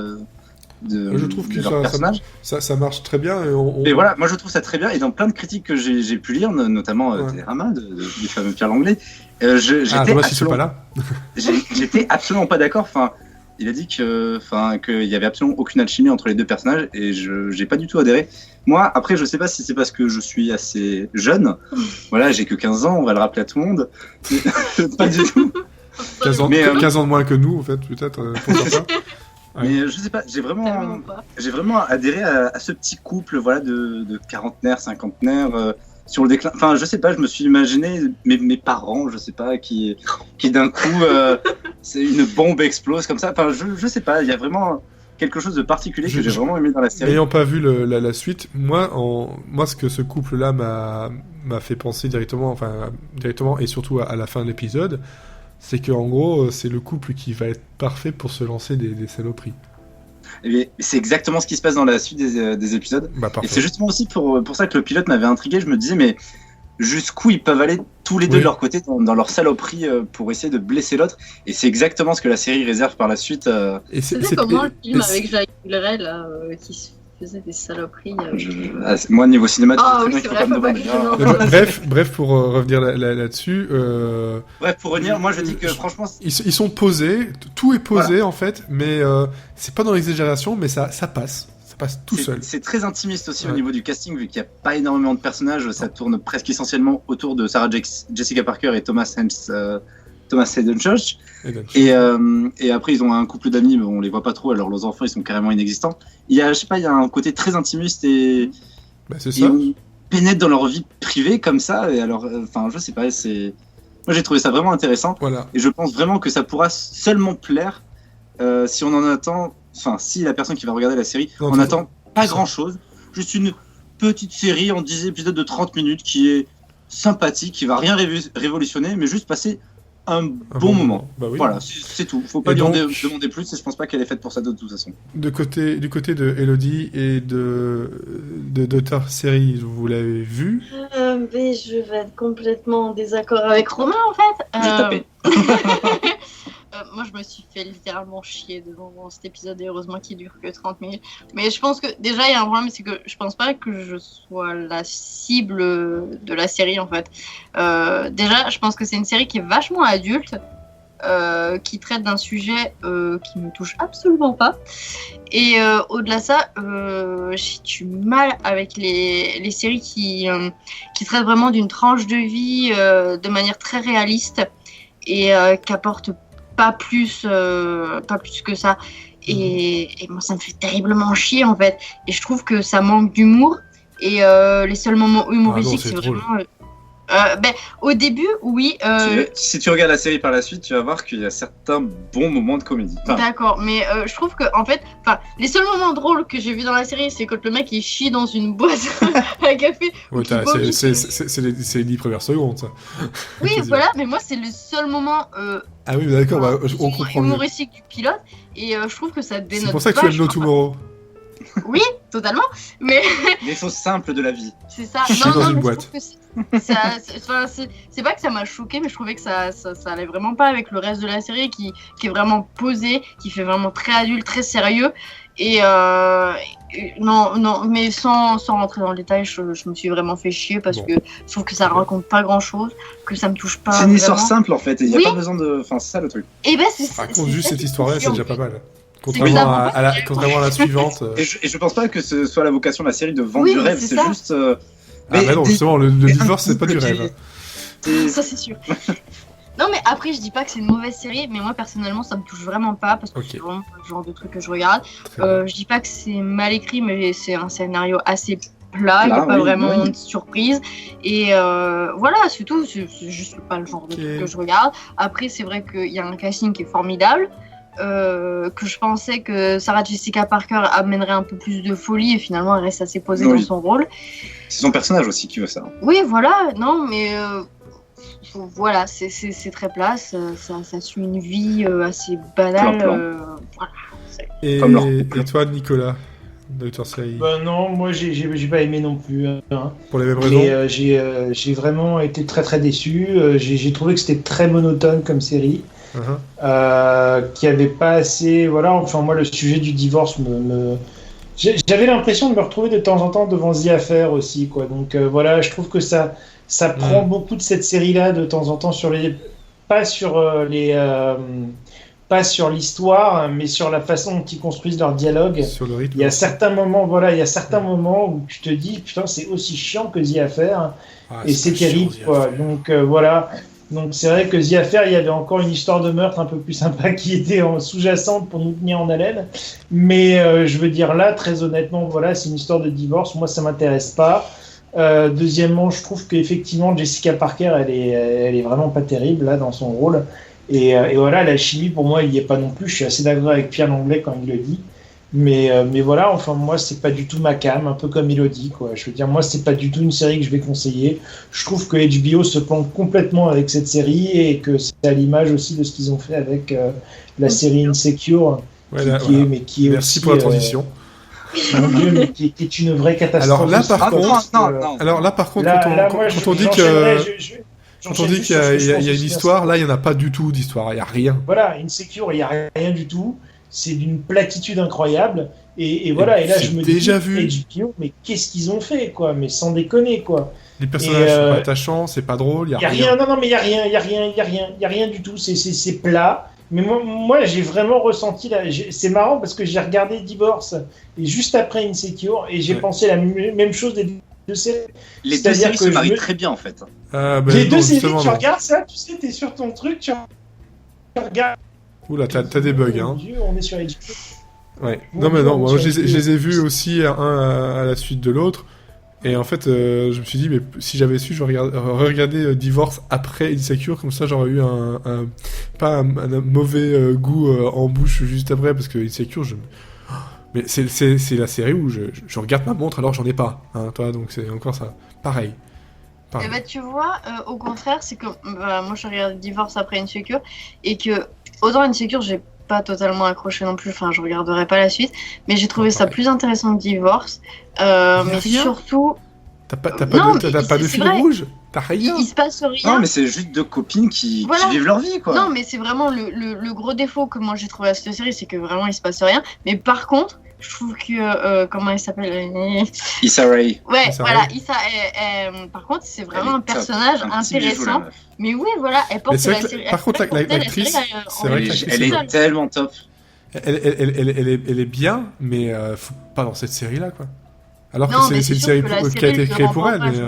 Je trouve que leur personnage. ça marche très bien. Et voilà, moi je trouve ça très bien. Et dans plein de critiques que j'ai pu lire, notamment Télérama, du fameux Pierre Langlais, j'étais absolument pas d'accord. Enfin, il a dit qu'il y avait absolument aucune alchimie entre les deux personnages et j'ai pas du tout adhéré. Moi, après, je sais pas si c'est parce que je suis assez jeune. Voilà, j'ai que 15 ans, on va le rappeler à tout le monde. Pas du tout. 15 ans de moins que nous, en fait, peut-être. Pourquoi pas. Mais je sais pas, j'ai vraiment adhéré à ce petit couple, voilà, de quarantenaires, cinquantenaires, sur le déclin. Enfin, je sais pas, je me suis imaginé mes parents, je sais pas, qui d'un coup, c'est une bombe explose comme ça. Enfin, je sais pas, il y a vraiment quelque chose de particulier que j'ai vraiment aimé dans la série. N'ayant pas vu la suite, moi, ce que ce couple-là m'a fait penser directement et surtout à la fin de l'épisode, c'est qu'en gros, c'est le couple qui va être parfait pour se lancer des saloperies. Et c'est exactement ce qui se passe dans la suite des épisodes. Et c'est justement aussi pour ça que le pilote m'avait intrigué. Je me disais, mais jusqu'où ils peuvent aller tous les deux de leur côté dans leur saloperie pour essayer de blesser l'autre. Et c'est exactement ce que la série réserve par la suite. C'est comment le film avec Jacques Villeray là, qui se faisait des saloperies. Moi, niveau cinéma, bref, pour revenir là-dessus. Bref, pour revenir, moi je dis que franchement. Ils sont posés, tout est posé en fait, mais c'est pas dans l'exagération, mais ça passe. Ça passe tout seul. C'est très intimiste aussi au niveau du casting, vu qu'il n'y a pas énormément de personnages. Ça tourne presque essentiellement autour de Sarah Jessica Parker et Thomas Hayden Church. Et après, ils ont un couple d'amis, mais on les voit pas trop, alors leurs enfants, ils sont carrément inexistants. Il y a un côté très intimiste et c'est ça. On pénètre dans leur vie privée comme ça. Et alors, je sais pas, moi j'ai trouvé ça vraiment intéressant. Voilà. Et je pense vraiment que ça pourra seulement plaire si on en attend, si la personne qui va regarder la série en attend pas grand chose. Juste une petite série en 10 épisodes de 30 minutes qui est sympathique, qui va rien révolutionner, mais juste passer un bon moment. Bah oui. Voilà, c'est tout. Faut pas lui demander plus, et je pense pas qu'elle est faite pour ça de toute façon. Du côté de Elodie et de Dr. Série, vous l'avez vu Mais je vais être complètement en désaccord avec Romain en fait. J'ai tapé. Moi je me suis fait littéralement chier devant cet épisode et heureusement qu'il dure que 30 minutes. Mais je pense que déjà il y a un problème, c'est que je pense pas que je sois la cible de la série en fait. Déjà je pense que c'est une série qui est vachement adulte, qui traite d'un sujet qui me touche absolument pas. Et au-delà de ça, j'ai du mal avec les séries qui traitent vraiment d'une tranche de vie de manière très réaliste et qui apportent pas plus que ça. Et moi, ça me fait terriblement chier, en fait. Et je trouve que ça manque d'humour. Et les seuls moments humoristiques, c'est vraiment... au début, oui. Si tu regardes la série par la suite, tu vas voir qu'il y a certains bons moments de comédie. D'accord, mais je trouve que, en fait, les seuls moments drôles que j'ai vus dans la série, c'est quand le mec il chie dans une boîte à café. Ouais, c'est les 10 premières secondes, ça. Oui, voilà, mais moi, c'est le seul moment. Ah oui, d'accord, on comprend humoristique du pilote, et je trouve que ça dénote. C'est pour ça que tu aimes No Tomorrow. Oui, totalement, mais... Les choses simples de la vie. C'est ça. Dans une boîte. C'est pas que ça m'a choqué, mais je trouvais que ça allait vraiment pas avec le reste de la série qui est vraiment posé, qui fait vraiment très adulte, très sérieux. Et non, mais sans rentrer dans le détail, je me suis vraiment fait chier parce que je trouve que ça raconte pas grand chose, que ça me touche pas. C'est une histoire simple en fait, et il n'y a pas besoin de. Enfin, c'est ça le truc. Et c'est raconte juste cette histoire-là, c'est déjà pas mal. Contrairement à la suivante. Et je pense pas que ce soit la vocation de la série de vendre du rêve, c'est juste. Mais non, justement, le divorce, c'est pas du rêve. Ça, c'est sûr. Non, mais après, je dis pas que c'est une mauvaise série, mais moi, personnellement, ça me touche vraiment pas, parce que c'est vraiment le genre de truc que je regarde. Je dis pas que c'est mal écrit, mais c'est un scénario assez plat, il n'y a pas vraiment de surprise. Et voilà, c'est tout, c'est juste pas le genre de truc que je regarde. Après, c'est vrai qu'il y a un casting qui est formidable. Que je pensais que Sarah Jessica Parker amènerait un peu plus de folie et finalement elle reste assez posée dans son rôle. C'est son personnage aussi qui veut ça. Oui, voilà, non, mais voilà, c'est très plat, ça suit une vie assez banale. Voilà, et toi, Nicolas, Dr. Série? Non, moi j'ai pas aimé non plus. Hein. Pour les mêmes raisons. J'ai vraiment été très très déçu. J'ai trouvé que c'était très monotone comme série. qui avait pas assez. Voilà, enfin, moi, le sujet du divorce j'avais l'impression de me retrouver de temps en temps devant The Affair aussi, quoi. Donc voilà, je trouve que ça prend beaucoup de cette série-là de temps en temps pas sur l'histoire, mais sur la façon dont ils construisent leur dialogue. Sur le rythme. Il y a certains moments où tu te dis, putain, c'est aussi chiant que The Affair, et c'est terrible, quoi. Donc voilà. Donc c'est vrai que The Affair, il y avait encore une histoire de meurtre un peu plus sympa qui était sous-jacente pour nous tenir en haleine. Mais je veux dire là, très honnêtement, voilà, c'est une histoire de divorce. Moi, ça m'intéresse pas. Deuxièmement, je trouve qu'effectivement Jessica Parker, elle est vraiment pas terrible là dans son rôle. Et voilà, la chimie pour moi, il y est pas non plus. Je suis assez d'accord avec Pierre Langlais quand il le dit. Mais voilà, enfin moi, c'est pas du tout ma came, un peu comme Elodie, quoi. Je veux dire, moi, c'est pas du tout une série que je vais conseiller. Je trouve que HBO se plante complètement avec cette série et que c'est à l'image aussi de ce qu'ils ont fait avec la série Insecure, qui est Merci aussi, pour la transition. Mon Dieu, mais qui est une vraie catastrophe. Alors là, par contre, quand on dit qu'il y a une histoire, là, il n'y en a pas du tout d'histoire, il n'y a rien. Voilà, Insecure, il n'y a rien du tout. C'est d'une platitude incroyable. Et voilà, et là, je me dis, HBO, mais qu'est-ce qu'ils ont fait, quoi? Mais sans déconner, quoi. Les personnages sont pas attachants, c'est pas drôle, il n'y a rien. Non, mais il n'y a rien du tout. C'est plat. Mais moi, j'ai vraiment ressenti... C'est marrant parce que j'ai regardé Divorce et juste après Insecure et j'ai pensé la même chose des deux séries. Les deux séries se marient très bien, en fait. Les deux séries, tu regardes ça, tu sais, t'es sur ton truc, tu regardes... Oula, t'as des bugs, hein. Mon Dieu, on est sur HBO. Ouais. Non, moi, je les ai vus aussi un à la suite de l'autre. Et en fait, je me suis dit, mais si j'avais su, je regardais Divorce après Insecure, comme ça j'aurais eu pas un mauvais goût en bouche juste après, parce que Insecure, mais c'est la série où je regarde ma montre alors j'en ai pas, hein, toi, donc c'est encore ça. Pareil. Eh ben, tu vois, au contraire, c'est que moi je regarde Divorce après Insecure, et que autant Insecure, j'ai pas totalement accroché non plus, enfin je regarderai pas la suite, mais j'ai trouvé ça plus intéressant que Divorce, mais surtout... T'as pas de fil rouge? T'as rien? Il se passe rien. Non, mais c'est juste deux copines qui vivent leur vie, quoi. Non, mais c'est vraiment le gros défaut que moi j'ai trouvé à cette série, c'est que vraiment il se passe rien, mais par contre, je trouve que... comment elle s'appelle? Issa Rae. Ouais, voilà, Issa, par contre, c'est vraiment un personnage intéressant. Mais oui, voilà, elle porte la série. Par contre, l'actrice, c'est vrai qu'elle est tellement top. Elle est bien, mais faut pas dans cette série-là, quoi. Alors que c'est une série qui a été créée pour elle, mais...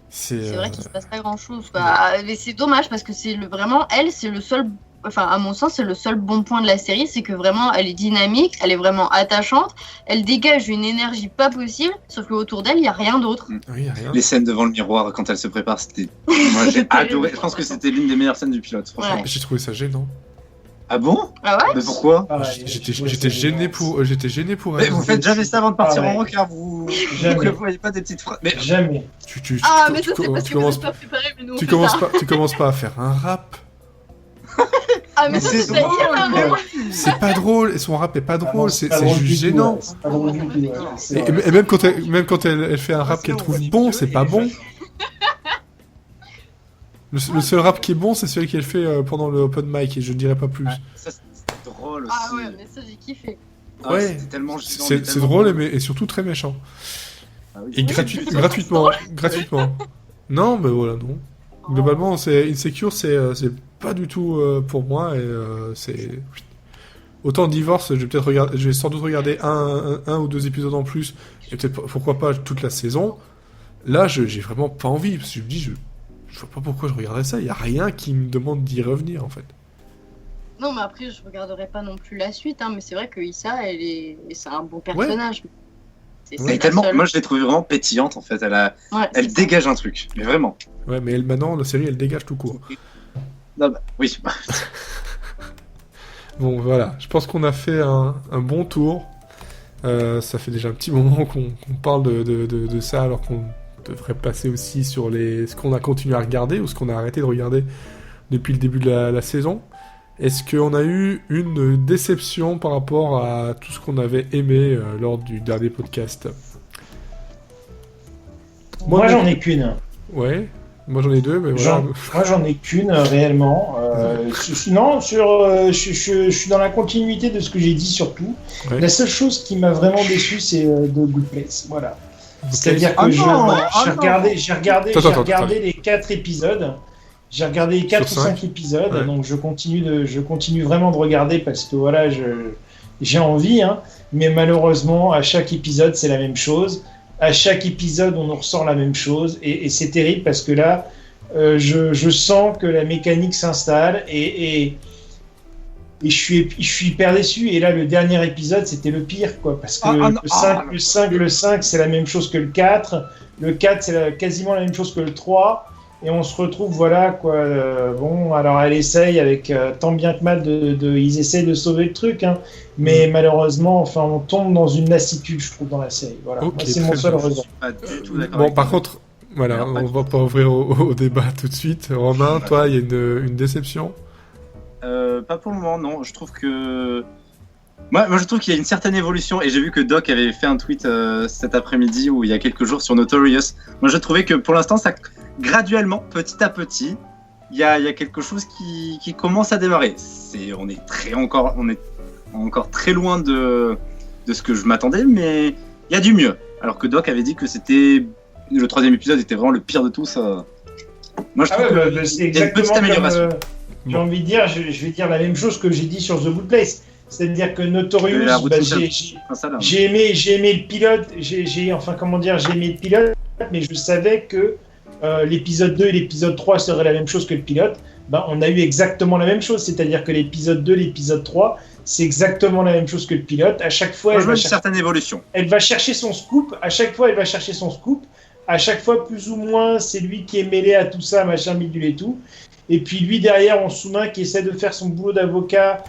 C'est vrai qu'il se passe pas grand-chose, quoi. Mais c'est dommage, parce que vraiment, elle, c'est le seul... Enfin, à mon sens, c'est le seul bon point de la série, c'est que vraiment, elle est dynamique, elle est vraiment attachante, elle dégage une énergie pas possible, sauf qu'autour d'elle, il n'y a rien d'autre. Oui, y a rien. Les scènes devant le miroir, quand elle se prépare, c'était... Moi, j'ai adoré. Je pense que c'était l'une des meilleures scènes du pilote, franchement. Ouais. J'ai trouvé ça gênant. Ah bon? Ah ouais? Mais pourquoi? J'étais gêné pour elle. Mais vous faites jamais ça avant de partir en rencard, vous prévoyez pas des petites phrases. Mais jamais. Mais ça c'est parce que vous n'êtes pas préparé, mais nous tu commences pas à faire un rap. Ah mais ça c'est drôle. C'est pas drôle, et son rap est pas drôle, c'est juste gênant. C'est pas drôle du tout. Et même quand elle fait un rap qu'elle trouve bon, c'est pas bon. Le seul rap qui est bon, c'est celui qu'elle fait pendant le open mic, et je ne dirai pas plus. Ça, c'est drôle aussi. Ah ouais, mais ça, j'ai kiffé. Ouais, c'est drôle, et surtout très méchant. Ah oui, et gratuitement. Non, mais voilà, non. Globalement, Insecure, c'est pas du tout pour moi, et c'est... Autant Divorce, je vais sans doute regarder un ou deux épisodes en plus, et peut-être, pourquoi pas, toute la saison. Là, j'ai vraiment pas envie, parce que je me dis, je vois pas pourquoi je regarderais ça, il y a rien qui me demande d'y revenir, en fait. Non, mais après, je regarderai pas non plus la suite, hein, mais c'est vrai que Issa, c'est un bon personnage. Ouais. C'est tellement... Moi, je l'ai trouvée vraiment pétillante, en fait. Elle dégage un truc, mais vraiment. Ouais, mais maintenant, la série, elle dégage tout court. Non, oui. Bon, voilà. Je pense qu'on a fait un bon tour. Ça fait déjà un petit moment qu'on parle de ça, alors qu'on devrait passer aussi sur ce qu'on a continué à regarder ou ce qu'on a arrêté de regarder depuis le début de la saison. Est-ce qu'on a eu une déception par rapport à tout ce qu'on avait aimé lors du dernier podcast? Moi, j'en ai qu'une. Ouais. Moi j'en ai 2, mais voilà. Moi j'en ai qu'une réellement. Je suis dans la continuité de ce que j'ai dit surtout. Ouais. La seule chose qui m'a vraiment déçu, c'est The Good Place. Voilà. Ok. C'est-à-dire que j'ai regardé les 4 épisodes. J'ai regardé les 4 Sur ou 5. 5 épisodes, Ouais. donc je continue vraiment de regarder parce que voilà, j'ai envie, hein, mais malheureusement, à chaque épisode, c'est la même chose. À chaque épisode, on nous ressort la même chose, et c'est terrible parce que là, je sens que la mécanique s'installe et je suis hyper déçu. Et là, le dernier épisode, c'était le pire, quoi, parce que le 5, c'est la même chose que le 4. Le 4, c'est quasiment la même chose que le 3. Et on se retrouve, voilà, quoi. Bon, alors elle essaye avec tant bien que mal ils essayent de sauver le truc, hein. Mais malheureusement, enfin, on tombe dans une lassitude, je trouve, dans la série. Voilà, Ok, moi, c'est mon très seul bien. raison. Pas du tout d'accord. Bon, avec par toi. contre, voilà, Alors, on va pas ouvrir au débat tout de suite. Romain, toi, il y a une déception? Pas pour le moment, non. Je trouve que. Moi, je trouve qu'il y a une certaine évolution, et j'ai vu que Doc avait fait un tweet cet après-midi ou il y a quelques jours sur Notorious. Moi, je trouvais que pour l'instant, ça graduellement, petit à petit, il y a quelque chose qui commence à démarrer. On est encore très loin de ce que je m'attendais, mais il y a du mieux. Alors que Doc avait dit que le 3e épisode était vraiment le pire de tous. Moi, je trouve C'est qu'il y a une petite exactement amélioration. j'ai envie de dire, je vais dire la même chose que j'ai dit sur The Good Place. C'est-à-dire que Notorious, La routine, j'ai aimé le pilote, j'ai aimé le pilote, mais je savais que l'épisode 2 et l'épisode 3 seraient la même chose que le pilote. Ben, on a eu exactement la même chose, c'est-à-dire que l'épisode 2, l'épisode 3, c'est exactement la même chose que le pilote. À chaque fois, une certaine évolution. Elle va chercher son scoop. À chaque fois, elle va chercher son scoop. À chaque fois, plus ou moins, c'est lui qui est mêlé à tout ça, machin, bidule et tout. Et puis lui derrière en sous-main qui essaie de faire son boulot d'avocat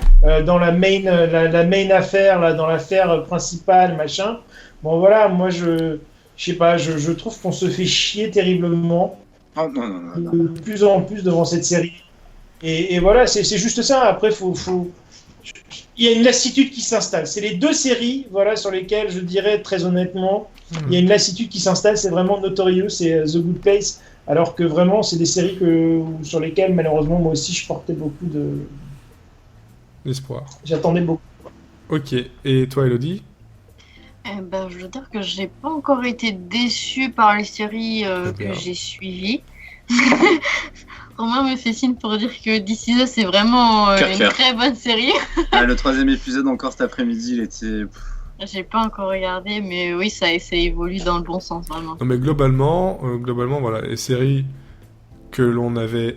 dans la main affaire, là, dans l'affaire principale, machin. Bon voilà, moi je sais pas, je trouve qu'on se fait chier terriblement Oh, non. de plus en plus devant cette série. Et voilà, c'est juste ça. Après, il y a une lassitude qui s'installe. C'est les 2 séries, voilà, sur lesquelles je dirais très honnêtement, il y a une lassitude qui s'installe. C'est vraiment Notorious et The Good Place. Alors que vraiment, c'est des séries sur lesquelles, malheureusement, moi aussi, je portais beaucoup L'espoir. J'attendais beaucoup. Ok, et toi, Elodie? Je veux dire que j'ai pas encore été déçue par les séries bien. que j'ai suivies. Romain me fait signe pour dire que This Is Us, c'est vraiment une Cœur. très bonne série. Le 3e épisode encore cet après-midi, il était. J'ai pas encore regardé, mais oui, ça évolue dans le bon sens, vraiment. Non, mais globalement, voilà, les séries que l'on avait,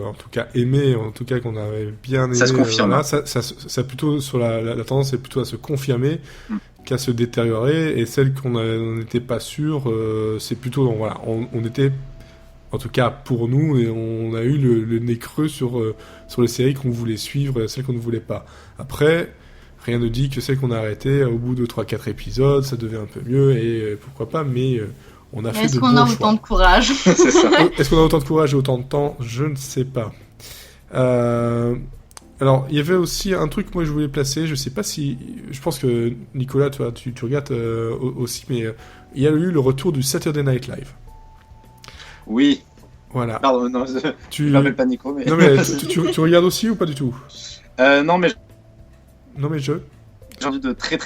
en tout cas aimées, en tout cas qu'on avait bien aimées, Ça se confirme. voilà, ça plutôt sur la tendance est plutôt à se confirmer qu'à se détériorer, et celles qu'on n'était pas sûr, c'est plutôt, voilà, on était, en tout cas pour nous, et on a eu le nez creux sur les séries qu'on voulait suivre et celles qu'on ne voulait pas. Après, rien ne dit que celles qu'on a arrêtées au bout de 3-4 épisodes, ça devait un peu mieux, et pourquoi pas, mais on a fait de bons choix. Est-ce qu'on a autant de courage? C'est ça. Est-ce qu'on a autant de courage et autant de temps? Je ne sais pas. Alors, il y avait aussi un truc, moi, je voulais placer, je sais pas si... Je pense que, Nicolas, toi, tu regardes aussi, mais il y a eu le retour du Saturday Night Live. Oui. Voilà. Pardon, non, je Tu... m'appelle pas Nico, mais. Non, mais tu regardes aussi ou pas du tout? Non, mais Non, mais j'ai entendu de très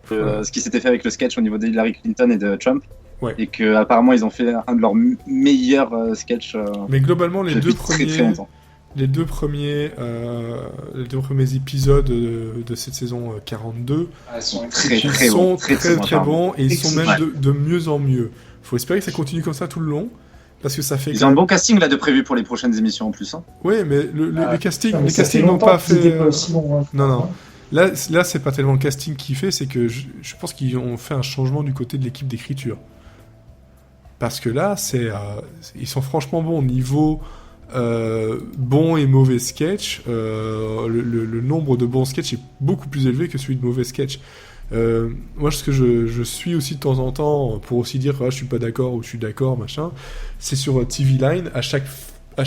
ce qui s'était fait avec le sketch au niveau de Hillary Clinton et de Trump. Ouais. Et que apparemment ils ont fait un de leurs meilleurs sketchs Mais globalement, les deux depuis très très longtemps. Les deux premiers épisodes de cette saison 42 Elles sont Très ils très sont bons. très bons et ils sont même Ouais. de mieux en mieux. Faut espérer que ça continue comme ça tout le long parce que ça fait. Ils ont un bon casting là de prévu pour les prochaines émissions en plus. Hein. Ouais, mais les castings n'ont longtemps pas qu'ils étaient fait. pas aussi bons, hein. Non. Là, c'est pas tellement le casting qui fait, c'est que je pense qu'ils ont fait un changement du côté de l'équipe d'écriture. Parce que là, ils sont franchement bons au niveau bons et mauvais sketch. Le nombre de bons sketchs est beaucoup plus élevé que celui de mauvais sketch. Moi, ce que je suis aussi de temps en temps, pour aussi dire je suis pas d'accord ou je suis d'accord, machin, c'est sur TV Line,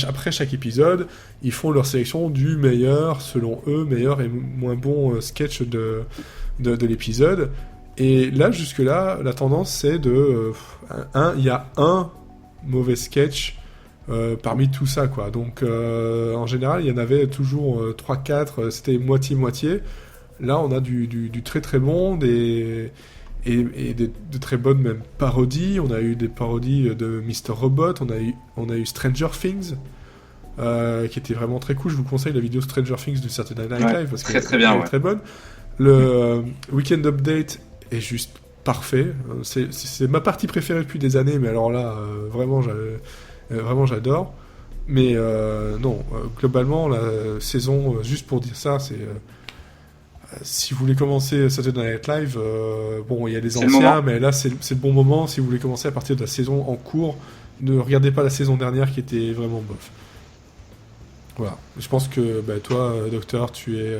après chaque épisode, ils font leur sélection du meilleur, selon eux, meilleur et moins bon sketch de l'épisode. Et là, jusque-là, la tendance, c'est il y a un mauvais sketch parmi tout ça, quoi. Donc, en général, il y en avait toujours 3-4, c'était moitié-moitié. Là, on a du très très bon, de très bonnes même parodies. On a eu des parodies de Mr. Robot, on a eu Stranger Things, qui était vraiment très cool. Je vous conseille la vidéo Stranger Things de Saturday Night Live, parce très, qu'elle très bien, est très bonne. Le Weekend Update est juste parfait. C'est ma partie préférée depuis des années, mais alors là, vraiment j'adore. Mais globalement, la saison, juste pour dire ça, c'est... si vous voulez commencer Saturday Night Live, il y a les anciens, mais là, c'est le bon moment. Si vous voulez commencer à partir de la saison en cours, ne regardez pas la saison dernière qui était vraiment bof. Voilà. Je pense que toi, Docteur, tu es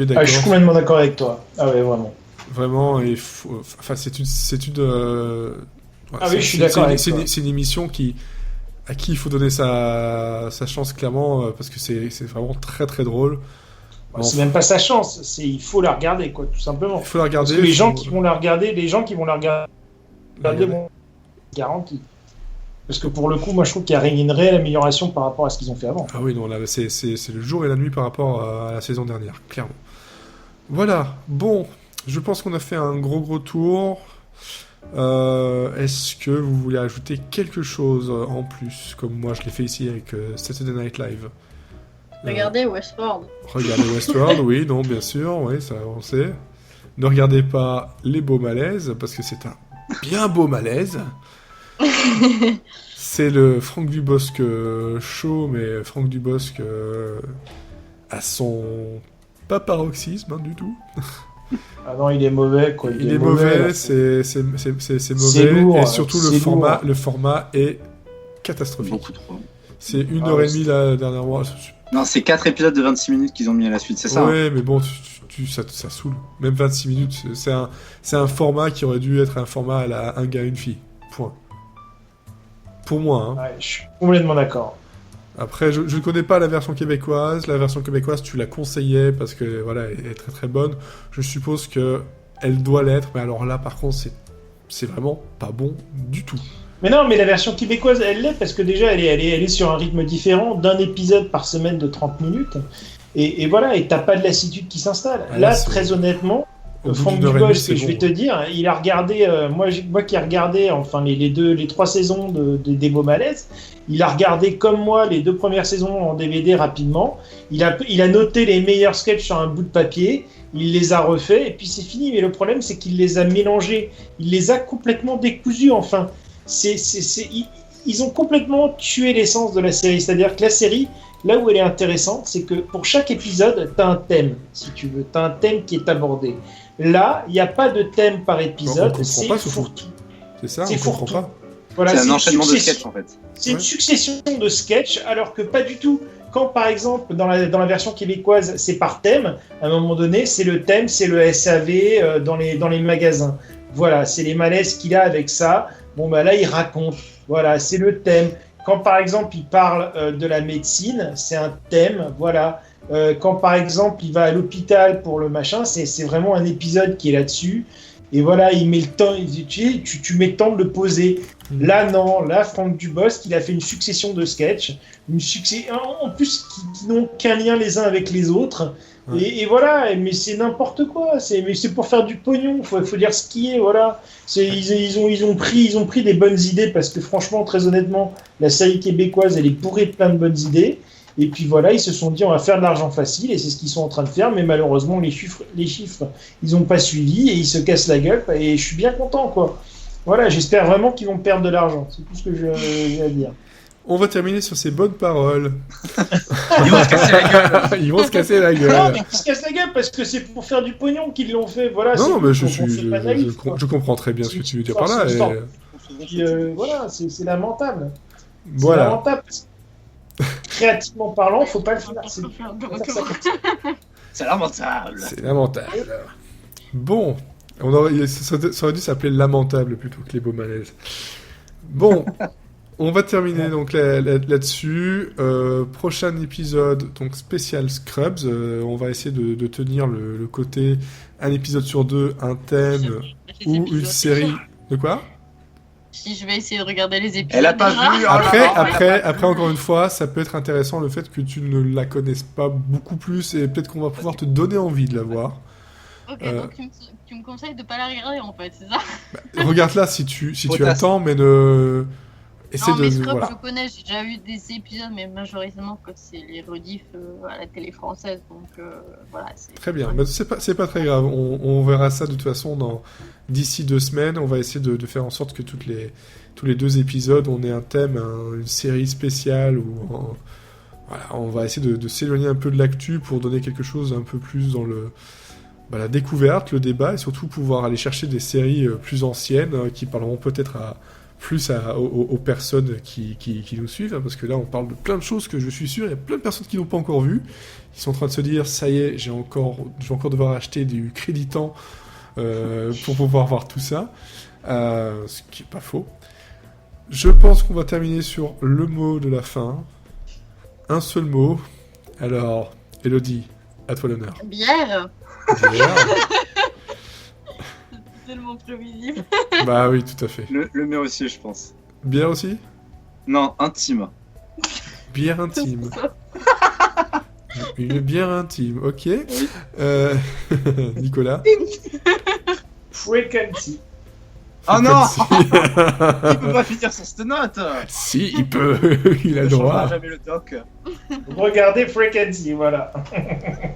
d'accord. Je suis complètement d'accord avec toi. Ah ouais, vraiment. Vraiment, je suis d'accord avec toi. C'est une émission à qui il faut donner sa chance, clairement, parce que c'est vraiment très très drôle. C'est même pas sa chance, il faut la regarder, quoi, tout simplement. Il faut la regarder. Parce que les gens qui vont la regarder, bon, garanti. Parce que pour le coup, moi je trouve qu'il y a une réelle amélioration par rapport à ce qu'ils ont fait avant. Ah oui, non, là, c'est le jour et la nuit par rapport à la saison dernière, clairement. Voilà, bon, je pense qu'on a fait un gros tour. Est-ce que vous voulez ajouter quelque chose en plus, comme moi je l'ai fait ici avec Saturday Night Live? Regardez Westworld. Regardez Westworld, oui, non, bien sûr, oui, ça on sait. Ne regardez pas les beaux malaises, parce que c'est un bien beau malaise. C'est le Franck Dubosc show, mais Franck Dubosc a son pas paroxysme du tout. Ah non, il est mauvais, quoi. Il est mauvais, c'est mauvais, lourd, et surtout le format est catastrophique. Beaucoup trop. C'est 1h30 la dernière mois. Non, c'est 4 épisodes de 26 minutes qu'ils ont mis à la suite, c'est ça? Ouais, mais bon, ça saoule. Même 26 minutes, c'est un format qui aurait dû être un format à la un gars, une fille. Point. Pour moi, hein. Ouais, je suis complètement d'accord. Après, je ne connais pas la version québécoise. La version québécoise, tu la conseillais parce que voilà, elle est très très bonne. Je suppose que elle doit l'être, mais alors là, par contre, c'est vraiment pas bon du tout. Mais non, mais la version québécoise, elle l'est parce que déjà, elle est sur un rythme différent d'un épisode par semaine de 30 minutes. Et voilà, et t'as pas de lassitude qui s'installe. Ah, là, très honnêtement, Franck Dubosc, je vais te dire, il a regardé, moi qui ai regardé enfin les 3 saisons des Beaux Malaises, il a regardé comme moi les 2 premières saisons en DVD rapidement. Il a noté les meilleurs sketchs sur un bout de papier, il les a refaits et puis c'est fini. Mais le problème, c'est qu'il les a mélangés, il les a complètement décousus. Enfin, ils ont complètement tué l'essence de la série. C'est-à-dire que la série, là où elle est intéressante, c'est que pour chaque épisode, t'as un thème, si tu veux, t'as un thème qui est abordé. Là, il n'y a pas de thème par épisode, c'est fourre-tout. C'est ça, c'est on comprend pas. Voilà, c'est un enchaînement de sketchs en fait. C'est une succession de sketchs, alors que pas du tout. Quand par exemple, dans la version québécoise, c'est par thème, à un moment donné, c'est le thème, c'est le SAV dans les magasins. Voilà, c'est les malaises qu'il a avec ça. Bon, bah là, il raconte. Voilà, c'est le thème. Quand par exemple, il parle de la médecine, c'est un thème. Voilà. Quand par exemple il va à l'hôpital pour le machin, c'est vraiment un épisode qui est là-dessus. Et voilà, il met le temps, tu mets le temps de le poser. Là non, là Franck Dubosc, il a fait une succession de sketchs, en plus qui n'ont qu'un lien les uns avec les autres. Ouais. Et voilà, mais c'est n'importe quoi. Mais c'est pour faire du pognon. Faut dire ce qui est. Voilà. Ils ont pris des bonnes idées parce que franchement, très honnêtement, la série québécoise, elle est bourrée de plein de bonnes idées. Et puis voilà, ils se sont dit on va faire de l'argent facile et c'est ce qu'ils sont en train de faire. Mais malheureusement, les chiffres, ils n'ont pas suivi et ils se cassent la gueule. Et je suis bien content, quoi. Voilà, j'espère vraiment qu'ils vont perdre de l'argent. C'est tout ce que j'ai à dire. On va terminer sur ces bonnes paroles. Ils vont se casser la gueule. Ils vont se casser la gueule. Non, mais ils se cassent la gueule parce que c'est pour faire du pognon qu'ils l'ont fait. Voilà, non, mais je comprends très bien ce que tu veux dire par là. Puis, voilà, c'est lamentable. Voilà. C'est lamentable. Créativement parlant, faut pas le faire. C'est lamentable. C'est lamentable. Bon, ça aurait dû s'appeler lamentable plutôt que les beaux malaises. Bon. On va terminer donc là-dessus. Prochain épisode, donc spécial Scrubs. On va essayer de tenir le côté un épisode sur 2, un thème ou une série. De quoi ? Si je vais essayer de regarder les épisodes. Elle a pas déjà. vu. Après, encore une fois, ça peut être intéressant le fait que tu ne la connaisses pas beaucoup plus et peut-être qu'on va pouvoir te donner envie de la voir. Ok, donc tu me conseilles de pas la regarder en fait, c'est ça? Regarde-la si tu Potasse. attends, mais ne. Essaie Non, mais de. Scrubs, Voilà. je connais, j'ai déjà vu des épisodes, mais majoritairement quand c'est les rediffs à la télé française, donc voilà. Très bien, mais c'est pas très grave. On verra ça de toute façon d'ici 2 semaines. On va essayer de faire en sorte que tous les 2 épisodes, on ait un thème, une série spéciale voilà, on va essayer de s'éloigner un peu de l'actu pour donner quelque chose un peu plus dans la découverte, le débat et surtout pouvoir aller chercher des séries plus anciennes qui parleront peut-être aux personnes qui nous suivent, hein, parce que là on parle de plein de choses que je suis sûr, il y a plein de personnes qui n'ont pas encore vues, qui sont en train de se dire ça y est, je vais encore devoir acheter du créditant pour pouvoir voir tout ça, ce qui est pas faux. Je pense qu'on va terminer sur le mot de la fin, un seul mot. Alors, Elodie, à toi l'honneur. Bière, Bière. c'est tellement prévisible. Bah oui, tout à fait. Le mien aussi, je pense. Bière aussi? Non, intime. Bière intime. Une bière intime, ok. Nicolas. Frequency. Oh non. Frequency. Il peut pas finir sur cette note. Si, il peut. Il a le Ne changera droit. jamais le doc. Regardez Frequency, voilà.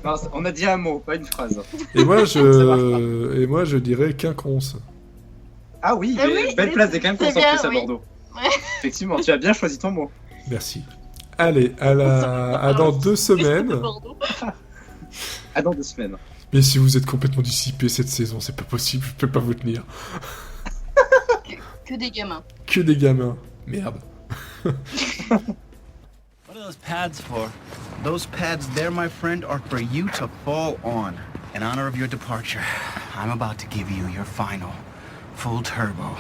Non, on a dit un mot, pas une phrase. Et moi, je dirais quinconce. Ah oui, Ah oui, belle place des quinconces c'est en bien, plus à oui. Bordeaux. Ouais. Effectivement, tu as bien choisi ton mot. Merci. Allez, à dans 2 semaines. Bordeaux. À dans 2 semaines. Mais si vous êtes complètement dissipé cette saison, c'est pas possible, je peux pas vous tenir. Que des gamins. Que des gamins. Merde. What are those pads for? Those pads there, my friend, are for you to fall on. In honor of your departure, I'm about to give you your final, full turbo,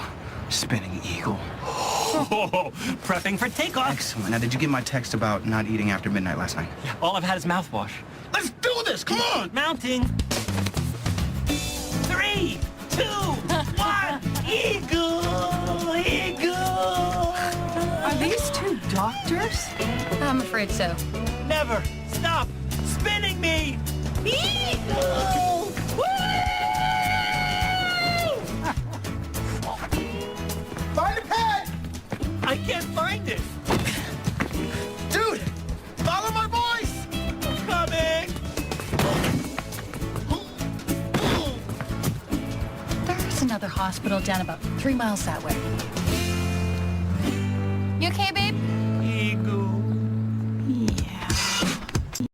spinning eagle. Oh, prepping for takeoff. Excellent. Now, did you get my text about not eating after midnight last night? All I've had is mouthwash. Let's do this! Come on! Mounting. 3, 2, 1. Eagle! Eagle! Are these 2 doctors? I'm afraid so. Never stop spinning me! Eagle! Woo! Find the pad! I can't find it! Dude! Follow my voice! I'm coming! There's another hospital down about 3 miles that way. You okay,